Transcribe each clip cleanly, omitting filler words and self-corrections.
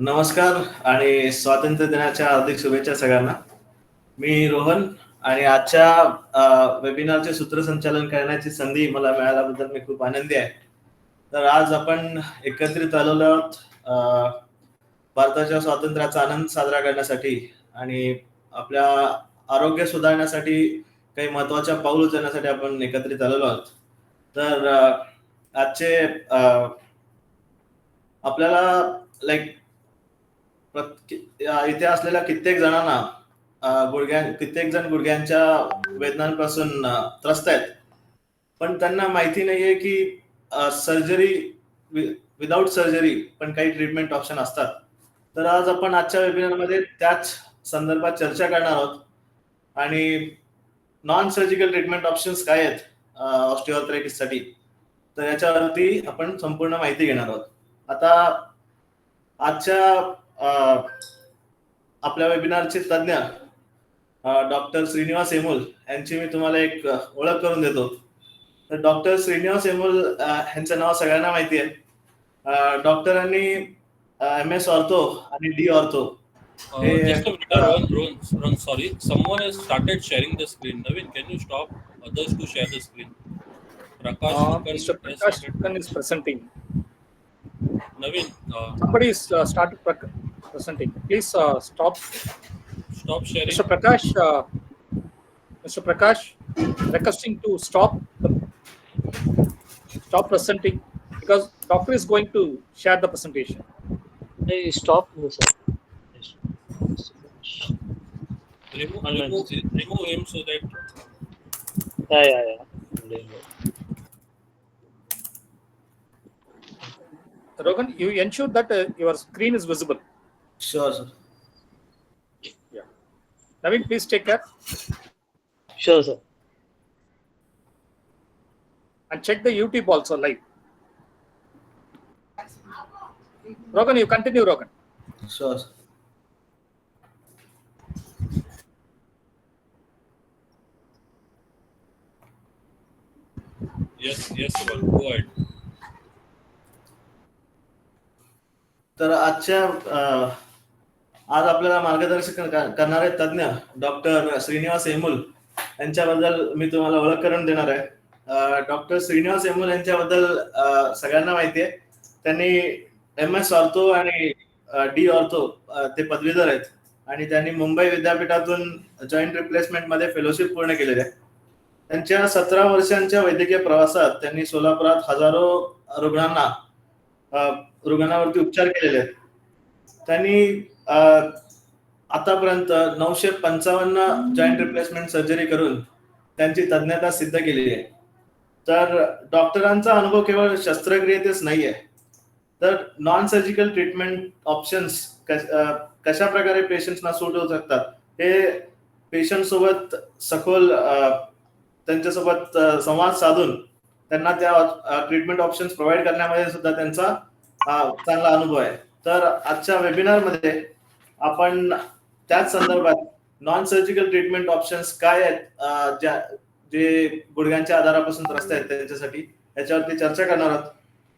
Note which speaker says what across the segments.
Speaker 1: नमस्कार आणि स्वातंत्र्य दिनाच्या हार्दिक शुभेच्छा सगळ्यांना. मी रोहन आणि आजच्या वेबिनारचे सूत्रसंचालन करण्याची संधी मला मिळाल्याबद्दल मी खूप आनंदी आहे. तर आज आपण एकत्रित आलेलो आहोत भारताच्या स्वातंत्र्याचा आनंद साजरा करण्यासाठी आणि आपल्या आरोग्य सुधारण्यासाठी काही महत्वाच्या पाऊल उचलण्यासाठी आपण एकत्रित आलेलो आहोत. तर आजचे आपल्याला लाईक इथे असलेल्या कित्येक जणांना कित्येक जण गुडघ्यांच्या वेदनांपासून त्रस्त आहेत, पण त्यांना माहिती नाहीये की सर्जरी विदाउट सर्जरी पण काही ट्रीटमेंट ऑप्शन असतात. तर आज आपण आजच्या वेबिनारमध्ये त्याच संदर्भात चर्चा करणार आहोत आणि नॉन सर्जिकल ट्रीटमेंट ऑप्शन्स काय आहेत ऑस्टिओआर्थरायटिस साठी, तर याच्यावरती आपण संपूर्ण माहिती घेणार आहोत. आता आजच्या आपल्या वेबिनारचे तज्ञ डॉक्टर श्रीनिवास हेमूल यांची मी तुम्हाला एक ओळख करून देतो. तर डॉक्टर श्रीनिवास हेमूल यांचं नाव सगळ्यांना माहिती आहे. डॉक्टरांनी MS ऑर्थो आणि D ortho
Speaker 2: Just a minute, Rohan, sorry. Someone has started sharing the screen. Naveen, can you stop others to share the screen? Prakash
Speaker 3: Mr. Prakash Kukan is presenting.
Speaker 2: Naveen,
Speaker 3: somebody is started presenting. Please stop
Speaker 2: sharing.
Speaker 3: Mr. Prakash, requesting to stop presenting because doctor is going to share the presentation.
Speaker 4: Hey, stop, sir.
Speaker 2: Remove him so that.
Speaker 4: Yeah.
Speaker 3: Rogan, you ensure that your screen is visible.
Speaker 1: Sure, sir.
Speaker 3: Yeah. Naveen, please take care.
Speaker 4: Sure, sir.
Speaker 3: And check the YouTube also live. Rogan, you continue, Rogan.
Speaker 1: Sure, sir.
Speaker 2: Yes, Rohan, go ahead.
Speaker 1: तर आज आपल्याला मार्गदर्शन करणारे तज्ञ doctor Shrinivas हेमूल यांच्याबद्दल मी तुम्हाला ओळख करून देणार आहे. डॉक्टर श्रीनिवास हेमूल यांच्याबद्दल सगळ्यांना माहिती आहे. त्यांनी MS ऑर्थो आणि D ऑर्थो ते पदवीधर आहेत आणि त्यांनी मुंबई विद्यापीठातून जॉईंट रिप्लेसमेंट मध्ये फेलोशिप पूर्ण केलेली आहे. त्यांच्या 17 वर्षांच्या वैद्यकीय प्रवासात त्यांनी सोलापुरात हजारो रुग्णांवरती उपचार केलेले आहेत. त्यांनी आतापर्यंत 955 जॉईंट रिप्लेसमेंट सर्जरी करून त्यांची तज्ञता सिद्ध केलेली आहे. तर डॉक्टरांचा अनुभव केवळ शस्त्रक्रियेतच नाहीये, तर नॉन सर्जिकल ट्रीटमेंट ऑप्शन्स कशा प्रकारे पेशंट्सना सूट होऊ शकतात हे पेशंट सोबत सखोल त्यांच्यासोबत संवाद साधून त्यांना त्या ट्रीटमेंट ऑप्शन्स प्रोव्हाइड करण्यामध्ये सुद्धा त्यांचा चांगला अनुभव आहे. तर आजच्या वेबिनार मध्ये आपण त्याच संदर्भात नॉन सर्जिकल ट्रीटमेंट ऑप्शन्स काय आहेत जे गुडघ्यांच्या आजारापासून त्रस्त आहेत त्यांच्यासाठी, याच्यावरती चर्चा करणार आहोत.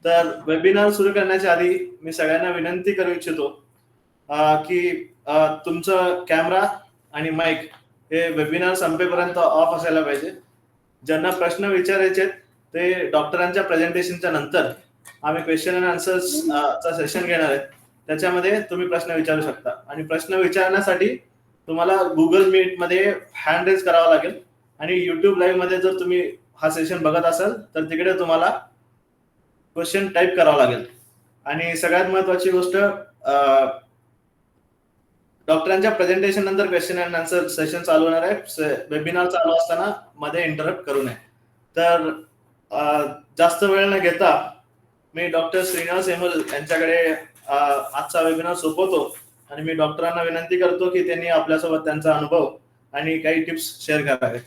Speaker 1: तर वेबिनार सुरू करण्याच्या आधी मी सगळ्यांना विनंती करू इच्छितो की तुमचं कॅमेरा आणि माईक हे वेबिनार संपेपर्यंत ऑफ असायला पाहिजे. ज्यांना प्रश्न विचारायचे ते डॉक्टरांच्या प्रेझेंटेशनच्या नंतर आम्ही क्वेश्चन अँड आन्सर्स चा सेशन घेणार आहे. त्याच्यामध्ये तुम्ही प्रश्न विचारू शकता आणि प्रश्न विचारण्यासाठी तुम्हाला गुगल मीट मध्ये हँड रेज करावा लागेल आणि युट्यूब लाईव्ह मध्ये जर तुम्ही हा सेशन बघत असाल तर तिकडे तुम्हाला क्वेश्चन टाईप करावा लागेल. आणि सगळ्यात महत्वाची गोष्ट, डॉक्टरांच्या प्रेझेंटेशन नंतर क्वेश्चन अँड आन्सर सेशन चालू होणार आहे. वेबिनार चालू असताना मध्ये इंटरप्ट करू नये. तर जास्त वेळ न घेता मी डॉक्टर श्रीनिवास हेमूल यांच्याकडे आजचा वेबिनार सोपवतो आणि मी डॉक्टरांना विनंती करतो की त्यांनी आपल्यासोबत त्यांचा अनुभव आणि काही टिप्स शेअर करावेत.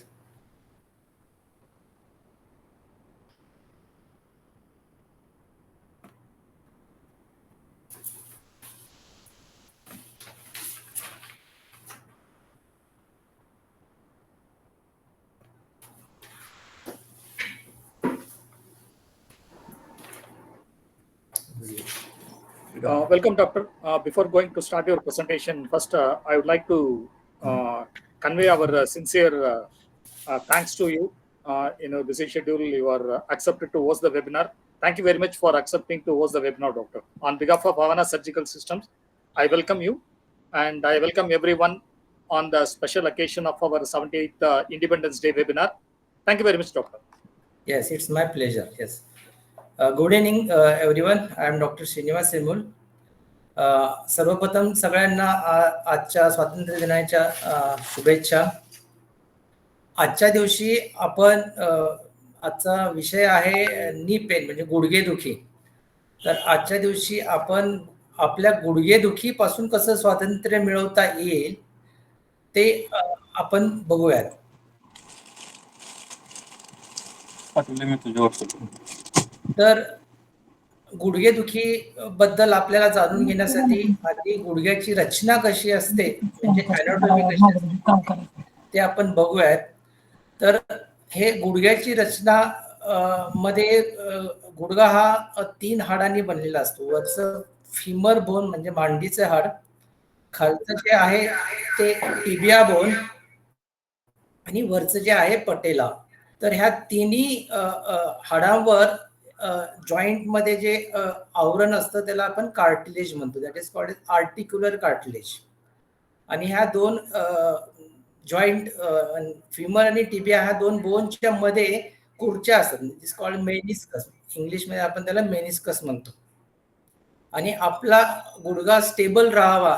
Speaker 3: Welcome, Doctor. Before going to start your presentation, first I would like to convey our sincere thanks to you. Busy schedule, you are accepted to host the webinar. Thank you very much for accepting to host the webinar, Doctor. On behalf of Bhavana Surgical Systems, I welcome you, and I welcome everyone on the special occasion of our 78th Independence Day webinar. Thank you very much, Doctor.
Speaker 5: Yes, it's my pleasure. Yes. Good evening, everyone. I am Dr. Srinivas Sirmul. सर्वप्रथम सगळ्यांना आजच्या स्वातंत्र्य दिनाच्या शुभेच्छा. आजच्या दिवशी आपण आजचा विषय आहे नी पेन म्हणजे गुडघेदुखी. तर आजच्या दिवशी आपण आपल्या गुडघेदुखीपासून कसं स्वातंत्र्य मिळवता येईल ते आपण बघूयात. तर गुडघेदुखी बद्दल आपल्याला जाणून घेण्यासाठी आधी गुडघ्याची रचना कशी असते म्हणजे अॅनाटॉमी कशी असते ते आपण बघूयात. तर हे गुडघ्याची रचना मध्ये गुडघा हा 3 हाडांनी बनलेला असतो. वरचं फिमर बोन म्हणजे मांडीचं हाड, खालचं जे आहे ते टिबिया बोन आणि वरचं जे आहे पटेला. तर ह्या तिन्ही हाडांवर जॉईंट मध्ये जे आवरण असतं त्याला आपण कार्टिलेज म्हणतो. That is called articular cartilage. आणि ह्या दोन जॉईंट फिमर आणि टिबिया ह्या दोन बोनच्या मध्ये कुर्च्या असतात. Is called meniscus. इंग्लिश मध्ये आपण त्याला मेनिस्कस म्हणतो. आणि आपला गुडघा स्टेबल राहावा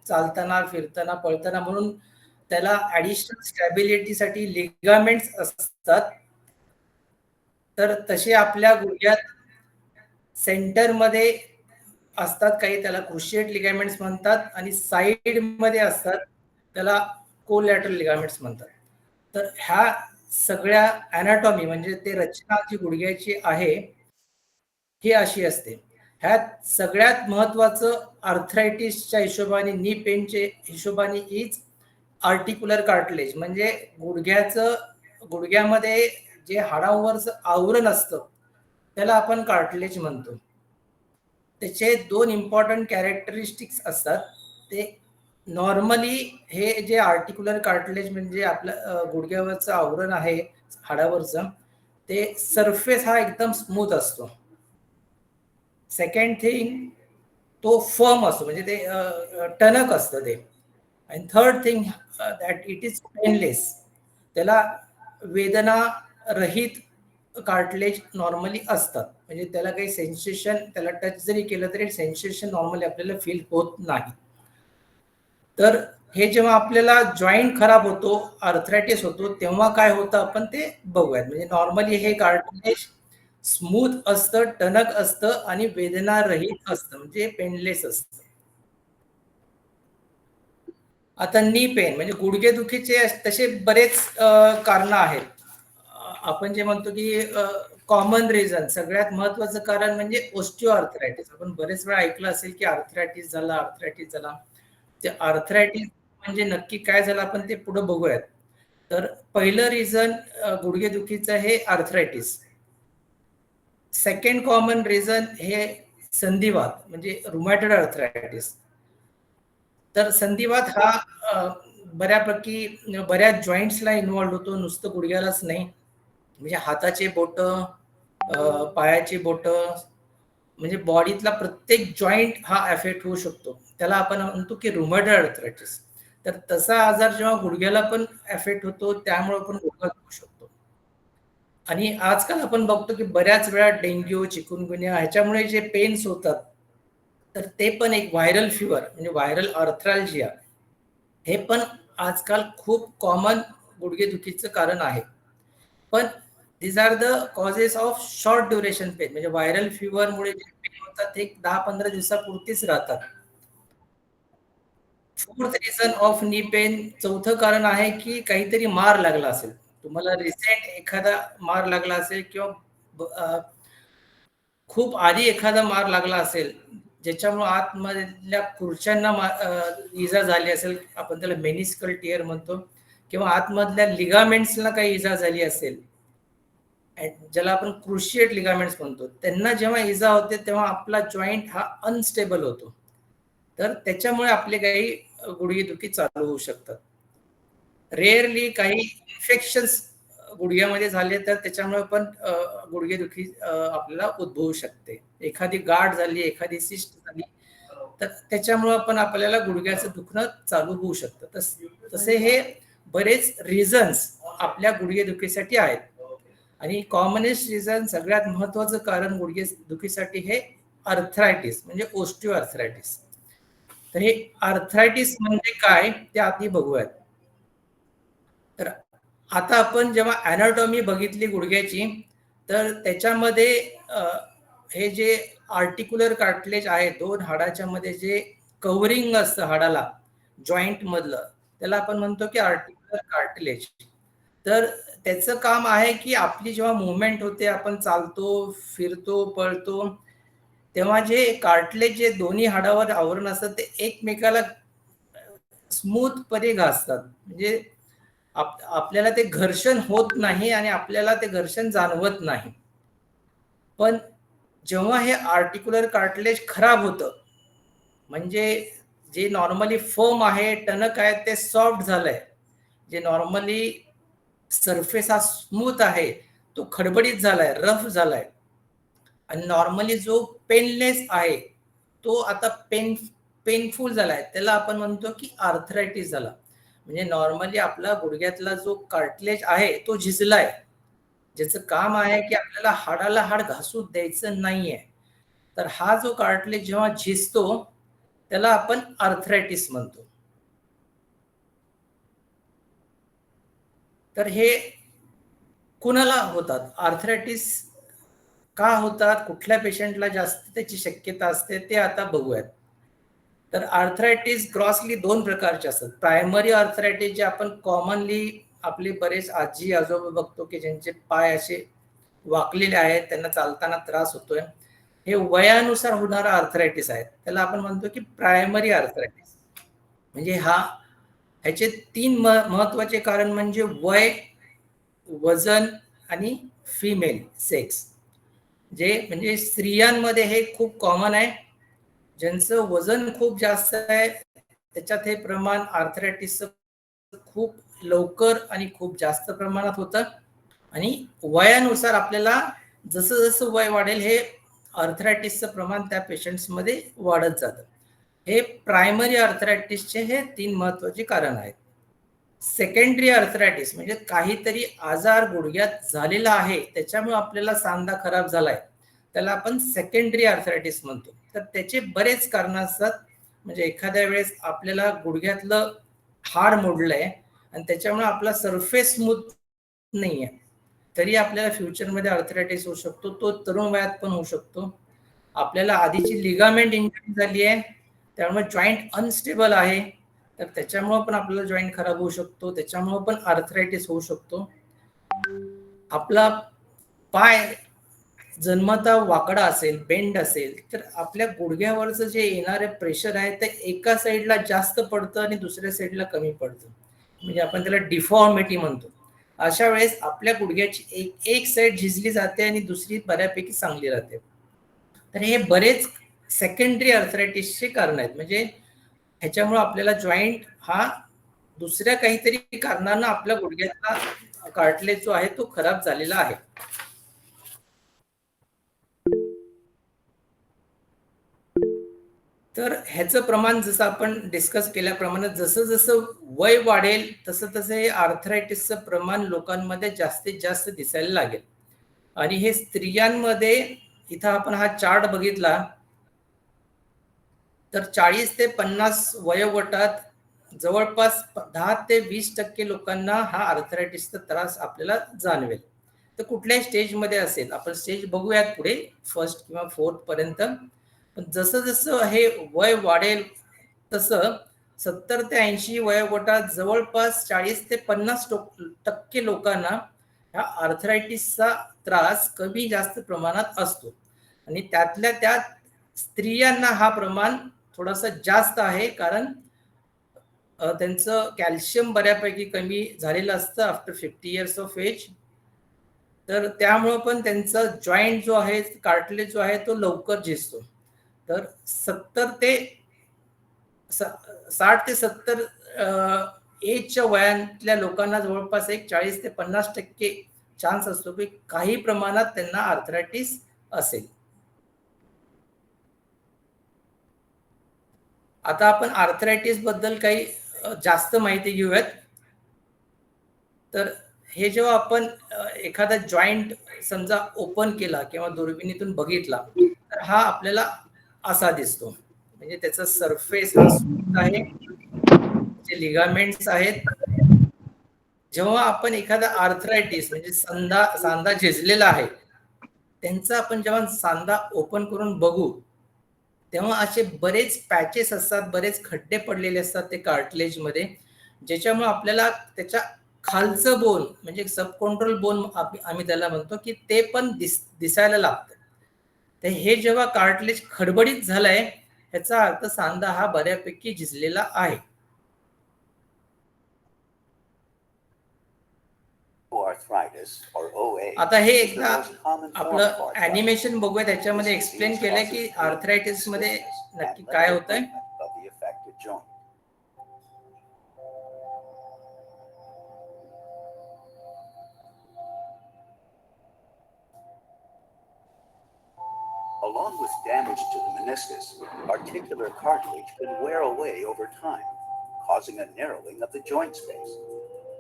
Speaker 5: चालताना फिरताना पळताना म्हणून त्याला ऍडिशनल स्टॅबिलिटीसाठी लिगामेंट्स असतात. तर तसे आपल्या गुडघ्यात सेंटर मध्ये असतात काही, त्याला क्रुशिएट लिगामेंट्स म्हणतात. आणि साइड मध्ये असतात त्याला कोलॅटरल लिगामेंट्स म्हणतात. तर ह्या सगळ्या अॅनाटॉमी म्हणजे ते रचना जी गुडघ्याची आहे ही अशी असते. ह्यात सगळ्यात महत्वाचं आर्थरायटिसच्या हिशोबाने नी पेनचे हिशोबाने इज आर्टिक्युलर कार्टिलेज म्हणजे गुडघ्यामध्ये जे हाडांवरचं आवरण असतं त्याला आपण कार्टिलेज म्हणतो. त्याचे 2 इम्पॉर्टंट कॅरेक्टरिस्टिक्स असतात. ते नॉर्मली हे जे आर्टिक्युलर कार्टिलेज म्हणजे आपलं गुडघ्यावरचं आवरण आहे हाडावरचं ते सरफेस हा एकदम स्मूथ असतो. सेकंड थिंग तो फर्म असतो म्हणजे ते टणक असतं ते. आणि third thing that it is painless. त्याला वेदना रहित कार्टिलेज नॉर्मली असतात म्हणजे त्याला काही सेन्सेशन, त्याला टच जरी केलं तरी सेन्सेशन नॉर्मली आपल्याला फील होत नाही. तर हे जेव्हा आपल्याला जॉईंट खराब होतो, आर्थरायटिस होतो, तेव्हा काय होतं आपण ते बघूयात. म्हणजे नॉर्मली हे कार्टिलेज स्मूथ असतं, टणक असतं आणि वेदना रहित असतं म्हणजे पेनलेस असतं. आता नी पेन म्हणजे गुडघेदुखीचे तसे बरेच कारण आहेत. आपण जे म्हणतो की कॉमन रिझन सगळ्यात महत्वाचं कारण म्हणजे ऑस्टिओआर्थरायटिस. आपण बरेच वेळा ऐकलं असेल की आर्थरायटिस झाला. ते आर्थरायटिस म्हणजे नक्की काय झालं आपण ते पुढे बघूयात. तर पहिलं रिझन गुडघेदुखीचं हे आर्थरायटिस. सेकंड कॉमन रिझन हे संधिवात म्हणजे रुमॅटॉइड आर्थरायटिस. तर संधिवात हा बऱ्याच जॉईंट्सला इन्व्हॉल्व होतो, नुसतं गुडघ्यालाच नाही. म्हणजे हाताचे बोट, पायाचे बोट म्हणजे बॉडीतला प्रत्येक जॉईंट हा अफेक्ट होऊ शकतो. त्याला आपण म्हणतो की रुमॅटॉइड आर्थरायटिस. तर तसा आजार जेव्हा गुडघ्याला पण अफेक्ट होतो त्यामुळे पण गुडघा दुखू शकतो. आणि आजकाल आपण बघतो की बऱ्याच वेळा डेंग्यू, चिकुनगुन्या ह्याच्यामुळे जे पेन्स होतात तर ते पण एक व्हायरल फिवर म्हणजे व्हायरल आर्थ्रॅल्जिया हे पण आजकाल खूप कॉमन गुडघेदुखीचं कारण आहे. पण these are the causes of short duration pain म्हणजे व्हायरल फिवर मुळे जे पेन होतात ते 10-15 दिवसापुरतीच राहतात. Fourth reason of knee pain, चौथं कारण आहे की काहीतरी मार लागला असेल. तुम्हाला रिसेंट एखादा मार लागला असेल किंवा खूप आधी एखादा मार लागला असेल ज्याच्यामुळे आतमधल्या खुर्च्यांना इजा झाली असेल, आपण त्याला मेनिस्कल टिअर म्हणतो, किंवा आतमधल्या लिगामेंट्सला काही इजा झाली असेल. ज्याला आपण क्रुशिएट लिगामेंट्स म्हणतो, त्यांना जेव्हा इजा होते तेव्हा आपला जॉईंट हा अनस्टेबल होतो. तर त्याच्यामुळे आपले काही गुडघेदुखी चालू होऊ शकतात. रेअरली काही इन्फेक्शन्स गुडघ्यामध्ये झाले तर त्याच्यामुळे पण गुडघेदुखी आपल्याला उद्भवू शकते. एखादी गाठ झाली, एखादी सिस्ट झाली तर त्याच्यामुळे पण आपल्याला गुडघ्याचं दुखणं चालू होऊ शकतं. तसे हे बरेच रिझन्स आपल्या गुडघेदुखीसाठी आहेत. आणि कॉमनेस्ट रिझन, सगळ्यात महत्वाचं कारण गुडघेदुखीसाठी हे आर्थरायटिस म्हणजे ओस्टिओ आर्थरायटिस. तर हे आर्थरायटिस म्हणजे काय ते आधी बघूयात. तर आता आपण जेव्हा अॅनाटॉमी बघितली गुडघ्याची तर त्याच्यामध्ये हे जे आर्टिक्युलर कार्टिलेज आहे, दोन हाडाच्या मध्ये जे कव्हरिंग असतं हाडाला जॉईंट मधलं, त्याला आपण म्हणतो की आर्टिक्युलर कार्टिलेज. तर त्याचं काम आहे की आपली जेव्हा मुवमेंट होते, आपण चालतो, फिरतो, पळतो, तेव्हा जे कार्टिलेज जे दोन्ही हाडावर आवरण असतं ते एकमेकाला स्मूथपणे घासतात. म्हणजे आपल्याला ते घर्षण होत नाही आणि आपल्याला ते घर्षण जाणवत नाही. पण जेव्हा हे आर्टिक्युलर कार्टिलेज खराब होतं, म्हणजे जे नॉर्मली फर्म आहे, टणक आहे, ते सॉफ्ट झालंय, जे नॉर्मली सरफेस हा स्मूथ आहे तो खडबडीत झालाय, रफ झालाय, आणि नॉर्मली जो पेनलेस आहे तो आता पेनफुल झालाय, त्याला आपण म्हणतो की आर्थरायटिस झाला. म्हणजे नॉर्मली आपला गुडघ्यातला जो कार्टिलेज आहे तो झिजलाय, ज्याचं काम आहे की आपल्याला हाडाला हाड घासू द्यायचं नाहीये. तर हा जो कार्टिलेज जेव्हा झिजतो त्याला आपण आर्थरायटिस म्हणतो. तर हे कुणाला होतात, आर्थरायटिस का होतात, कुठल्या पेशंटला जास्त त्याची शक्यता असते ते आता बघूयात. तर आर्थरायटिस ग्रॉसली दोन प्रकारचे असतात. प्रायमरी आर्थरायटिस जे आपण कॉमनली आपले बरेच आजी आजोबा बघतो की ज्यांचे पाय असे वाकलेले आहेत, त्यांना चालताना त्रास होतोय, हे वयानुसार होणारा आर्थरायटिस आहे, त्याला आपण म्हणतो की प्रायमरी आर्थरायटिस. म्हणजे ह्याचे तीन महत्वाचे कारण म्हणजे वय, वजन आणि फिमेल सेक्स. जे म्हणजे स्त्रियांमध्ये हे खूप कॉमन आहे, ज्यांचं वजन खूप जास्त आहे त्याच्यात हे प्रमाण आर्थरायटिसचं खूप लवकर आणि खूप जास्त प्रमाणात होतं. आणि वयानुसार आपल्याला जसं जसं वय वाढेल हे आर्थरायटिसचं प्रमाण त्या पेशंट्समध्ये वाढत जातं. हे प्रायमरी आर्थरायटिसचे हे तीन महत्वाचे कारण आहेत. सेकंडरी आर्थरायटिस म्हणजे काहीतरी आजार गुडघ्यात झालेला आहे त्याच्यामुळे आपल्याला सांधा खराब झालाय, त्याला आपण सेकंडरी आर्थरायटिस म्हणतो. तर त्याचे बरेच कारण असतात. म्हणजे एखाद्या वेळेस आपल्याला गुडघ्यातलं हाड मोडलंय आणि त्याच्यामुळे आपला सरफेस स्मूथ नाहीये, तरी आपल्याला फ्युचरमध्ये आर्थरायटिस होऊ शकतो. तो तरुण वयात पण होऊ शकतो. आपल्याला आधीची लिगामेंट इंजुरी झाली आहे त्यामुळे जॉईंट अनस्टेबल आहे, तर त्याच्यामुळे पण आपल्याला जॉईंट खराब होऊ शकतो, त्याच्यामुळे पण आर्थरायटिस होऊ शकतो. आपला पाय जन्मता वाकडा असेल, बेंड असेल, तर आपल्या गुडघ्यावरचं जे येणारे प्रेशर आहे ते एका साईडला जास्त पडतं आणि दुसऱ्या साईडला कमी पडतं, म्हणजे आपण त्याला डिफॉर्मिटी म्हणतो. अशा वेळेस आपल्या गुडघ्याची एक साईड झिजली जाते आणि दुसरी बऱ्यापैकी चांगली राहते. तर हे बरेच सेकंडरी आर्थरायटिसचे कारण आहेत. म्हणजे ह्याच्यामुळे आपल्याला जॉईंट हा दुसऱ्या काहीतरी कारणानं आपल्या गुडघ्याचा कार्टिलेज जो आहे तो खराब झालेला आहे. तर ह्याचं प्रमाण जसं आपण डिस्कस केल्याप्रमाणे जसं जसं वय वाढेल तसं तसं हे आर्थरायटिसचं प्रमाण लोकांमध्ये जास्तीत जास्त दिसायला लागेल. आणि हे स्त्रियांमध्ये, इथं आपण हा चार्ट बघितला तर 40 ते 50 वयोगटात जवळपास 10 ते 20% लोकांना हा आर्थरायटिसचा त्रास आपल्याला जाणवेल. तर कुठल्याही स्टेजमध्ये असेल, आपण स्टेज बघूयात पुढे, फर्स्ट किंवा फोर्थ पर्यंत. पण जसं जसं हे वय वाढेल तसं 70 ते 80 वयोगटात जवळपास 40 ते 50% लोकांना ह्या आर्थरायटिसचा त्रास कमी जास्त प्रमाणात असतो. आणि त्यातल्या त्यात स्त्रियांना हा प्रमाण थोडासा जास्त आहे, कारण त्यांचं कॅल्शियम बऱ्यापैकी कमी झालेलं असतं आफ्टर 50 इयर्स ऑफ एज. तर त्यामुळं पण त्यांचा जॉईंट जो आहे, कार्टिलेज जो आहे तो लवकर झिजतो. तर 60 ते 70 एजच्या वयातल्या लोकांना जवळपास एक 40 ते 50% चान्स असतो की काही प्रमाणात त्यांना आर्थरायटिस असेल. आता आपण आर्थरायटिस बद्दल काही जास्त माहिती घेऊयात. तर हे जेव्हा आपण एखादा जॉईंट समजा ओपन केला किंवा दुर्बिणीतून बघितला, तर हा आपल्याला असा दिसतो. म्हणजे त्याचा सरफेस हा स्मूथ आहे, जे लिगामेंट्स आहेत. जेव्हा आपण एखादा आर्थरायटिस म्हणजे सांधा झिजलेला आहे, त्यांचा आपण जेव्हा सांधा ओपन करून बघू, तेव्हा असे बरेच पॅचेस असतात, बरेच खड्डे पडलेले असतात ते कार्टिलेजमध्ये, ज्याच्यामुळे आपल्याला त्याच्या खालचं बोन म्हणजे सबकॉन्ट्रोल बोन आम्ही त्याला म्हणतो की ते पण दिसायला लागतं. तर हे जेव्हा कार्टिलेज खडबडीत झालंय, ह्याचा अर्थ सांधा हा बऱ्यापैकी झिजलेला आहे. आता हे एकदा आपलं ॲनिमेशन बघूया, त्याच्यामध्ये एक्सप्लेन केलंय की आर्थरायटिस मध्ये नक्की काय होतंय.
Speaker 6: Along with damage to the meniscus, articular cartilage can wear away over time, causing a narrowing of the joint space.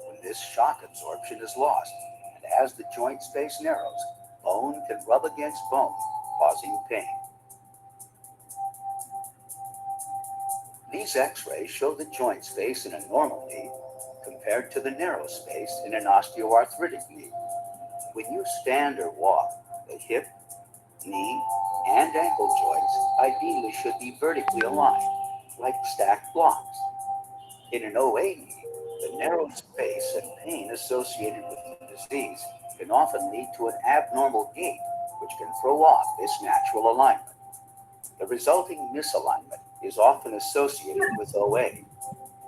Speaker 6: When this shock absorption is lost, and as the joint space narrows, bone can rub against bone, causing pain. These x-rays show the joint space in a normal knee compared to the narrow space in an osteoarthritic knee. When you stand or walk, the hip, knee, and ankle joints ideally should be vertically aligned, like stacked blocks. In an OA knee, the narrow space and pain associated with the disease can often lead to an abnormal gait, which can throw off this natural alignment. The resulting misalignment is often associated with OA.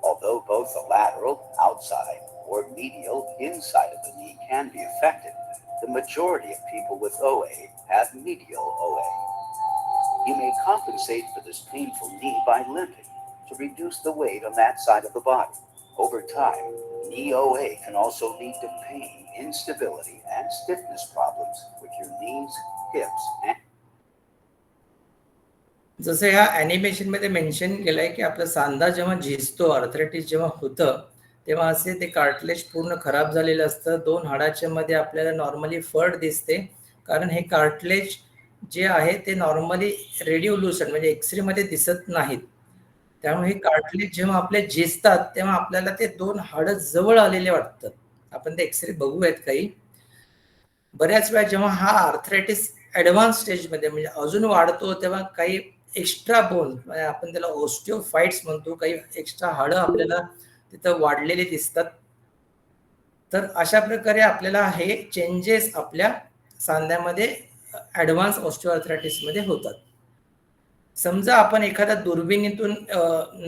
Speaker 6: Although both the lateral, outside, or medial, inside of the knee can be affected, the majority of people with OA have medial OA. You may compensate for this painful knee by limping to reduce the weight on that side of the body. Over time, knee OA can also lead to pain, instability, and stiffness problems with your knees, hips, and
Speaker 5: जसं ह्या animation मध्ये mention केलंय की आपला सांधा जेव्हा झिजतो, arthritis जेव्हा होतं, तेव्हा असे ते कार्टिलेज पूर्ण खराब झालेलं असतं. 2 हाडाच्या मध्ये आपल्याला नॉर्मली फट दिसते, कारण हे कार्टिलेज जे आहे ते नॉर्मली रेडिओल्युसन म्हणजे एक्सरे मध्ये दिसत नाहीत. त्यामुळे हे कार्टिलेज जेव्हा आपले झिजतात, तेव्हा आपल्याला ते 2 हाडं जवळ आलेले वाटतात. आपण ते एक्सरे बघूयात काही. बऱ्याच वेळा जेव्हा हा आर्थरायटिस ॲडव्हान्स स्टेजमध्ये म्हणजे अजून वाढतो, तेव्हा काही एक्स्ट्रा बोन आपण त्याला ऑस्टिओफाइट्स म्हणतो, काही एक्स्ट्रा हाडं आपल्याला तिथं वाढलेले दिसतात. तर अशा प्रकारे आपल्याला हे चेंजेस आपल्या सांध्यामध्ये ॲडव्हान्स ऑस्टिओआर्थरायटिसमध्ये होतात. समजा आपण एखाद्या दुर्बिणीतून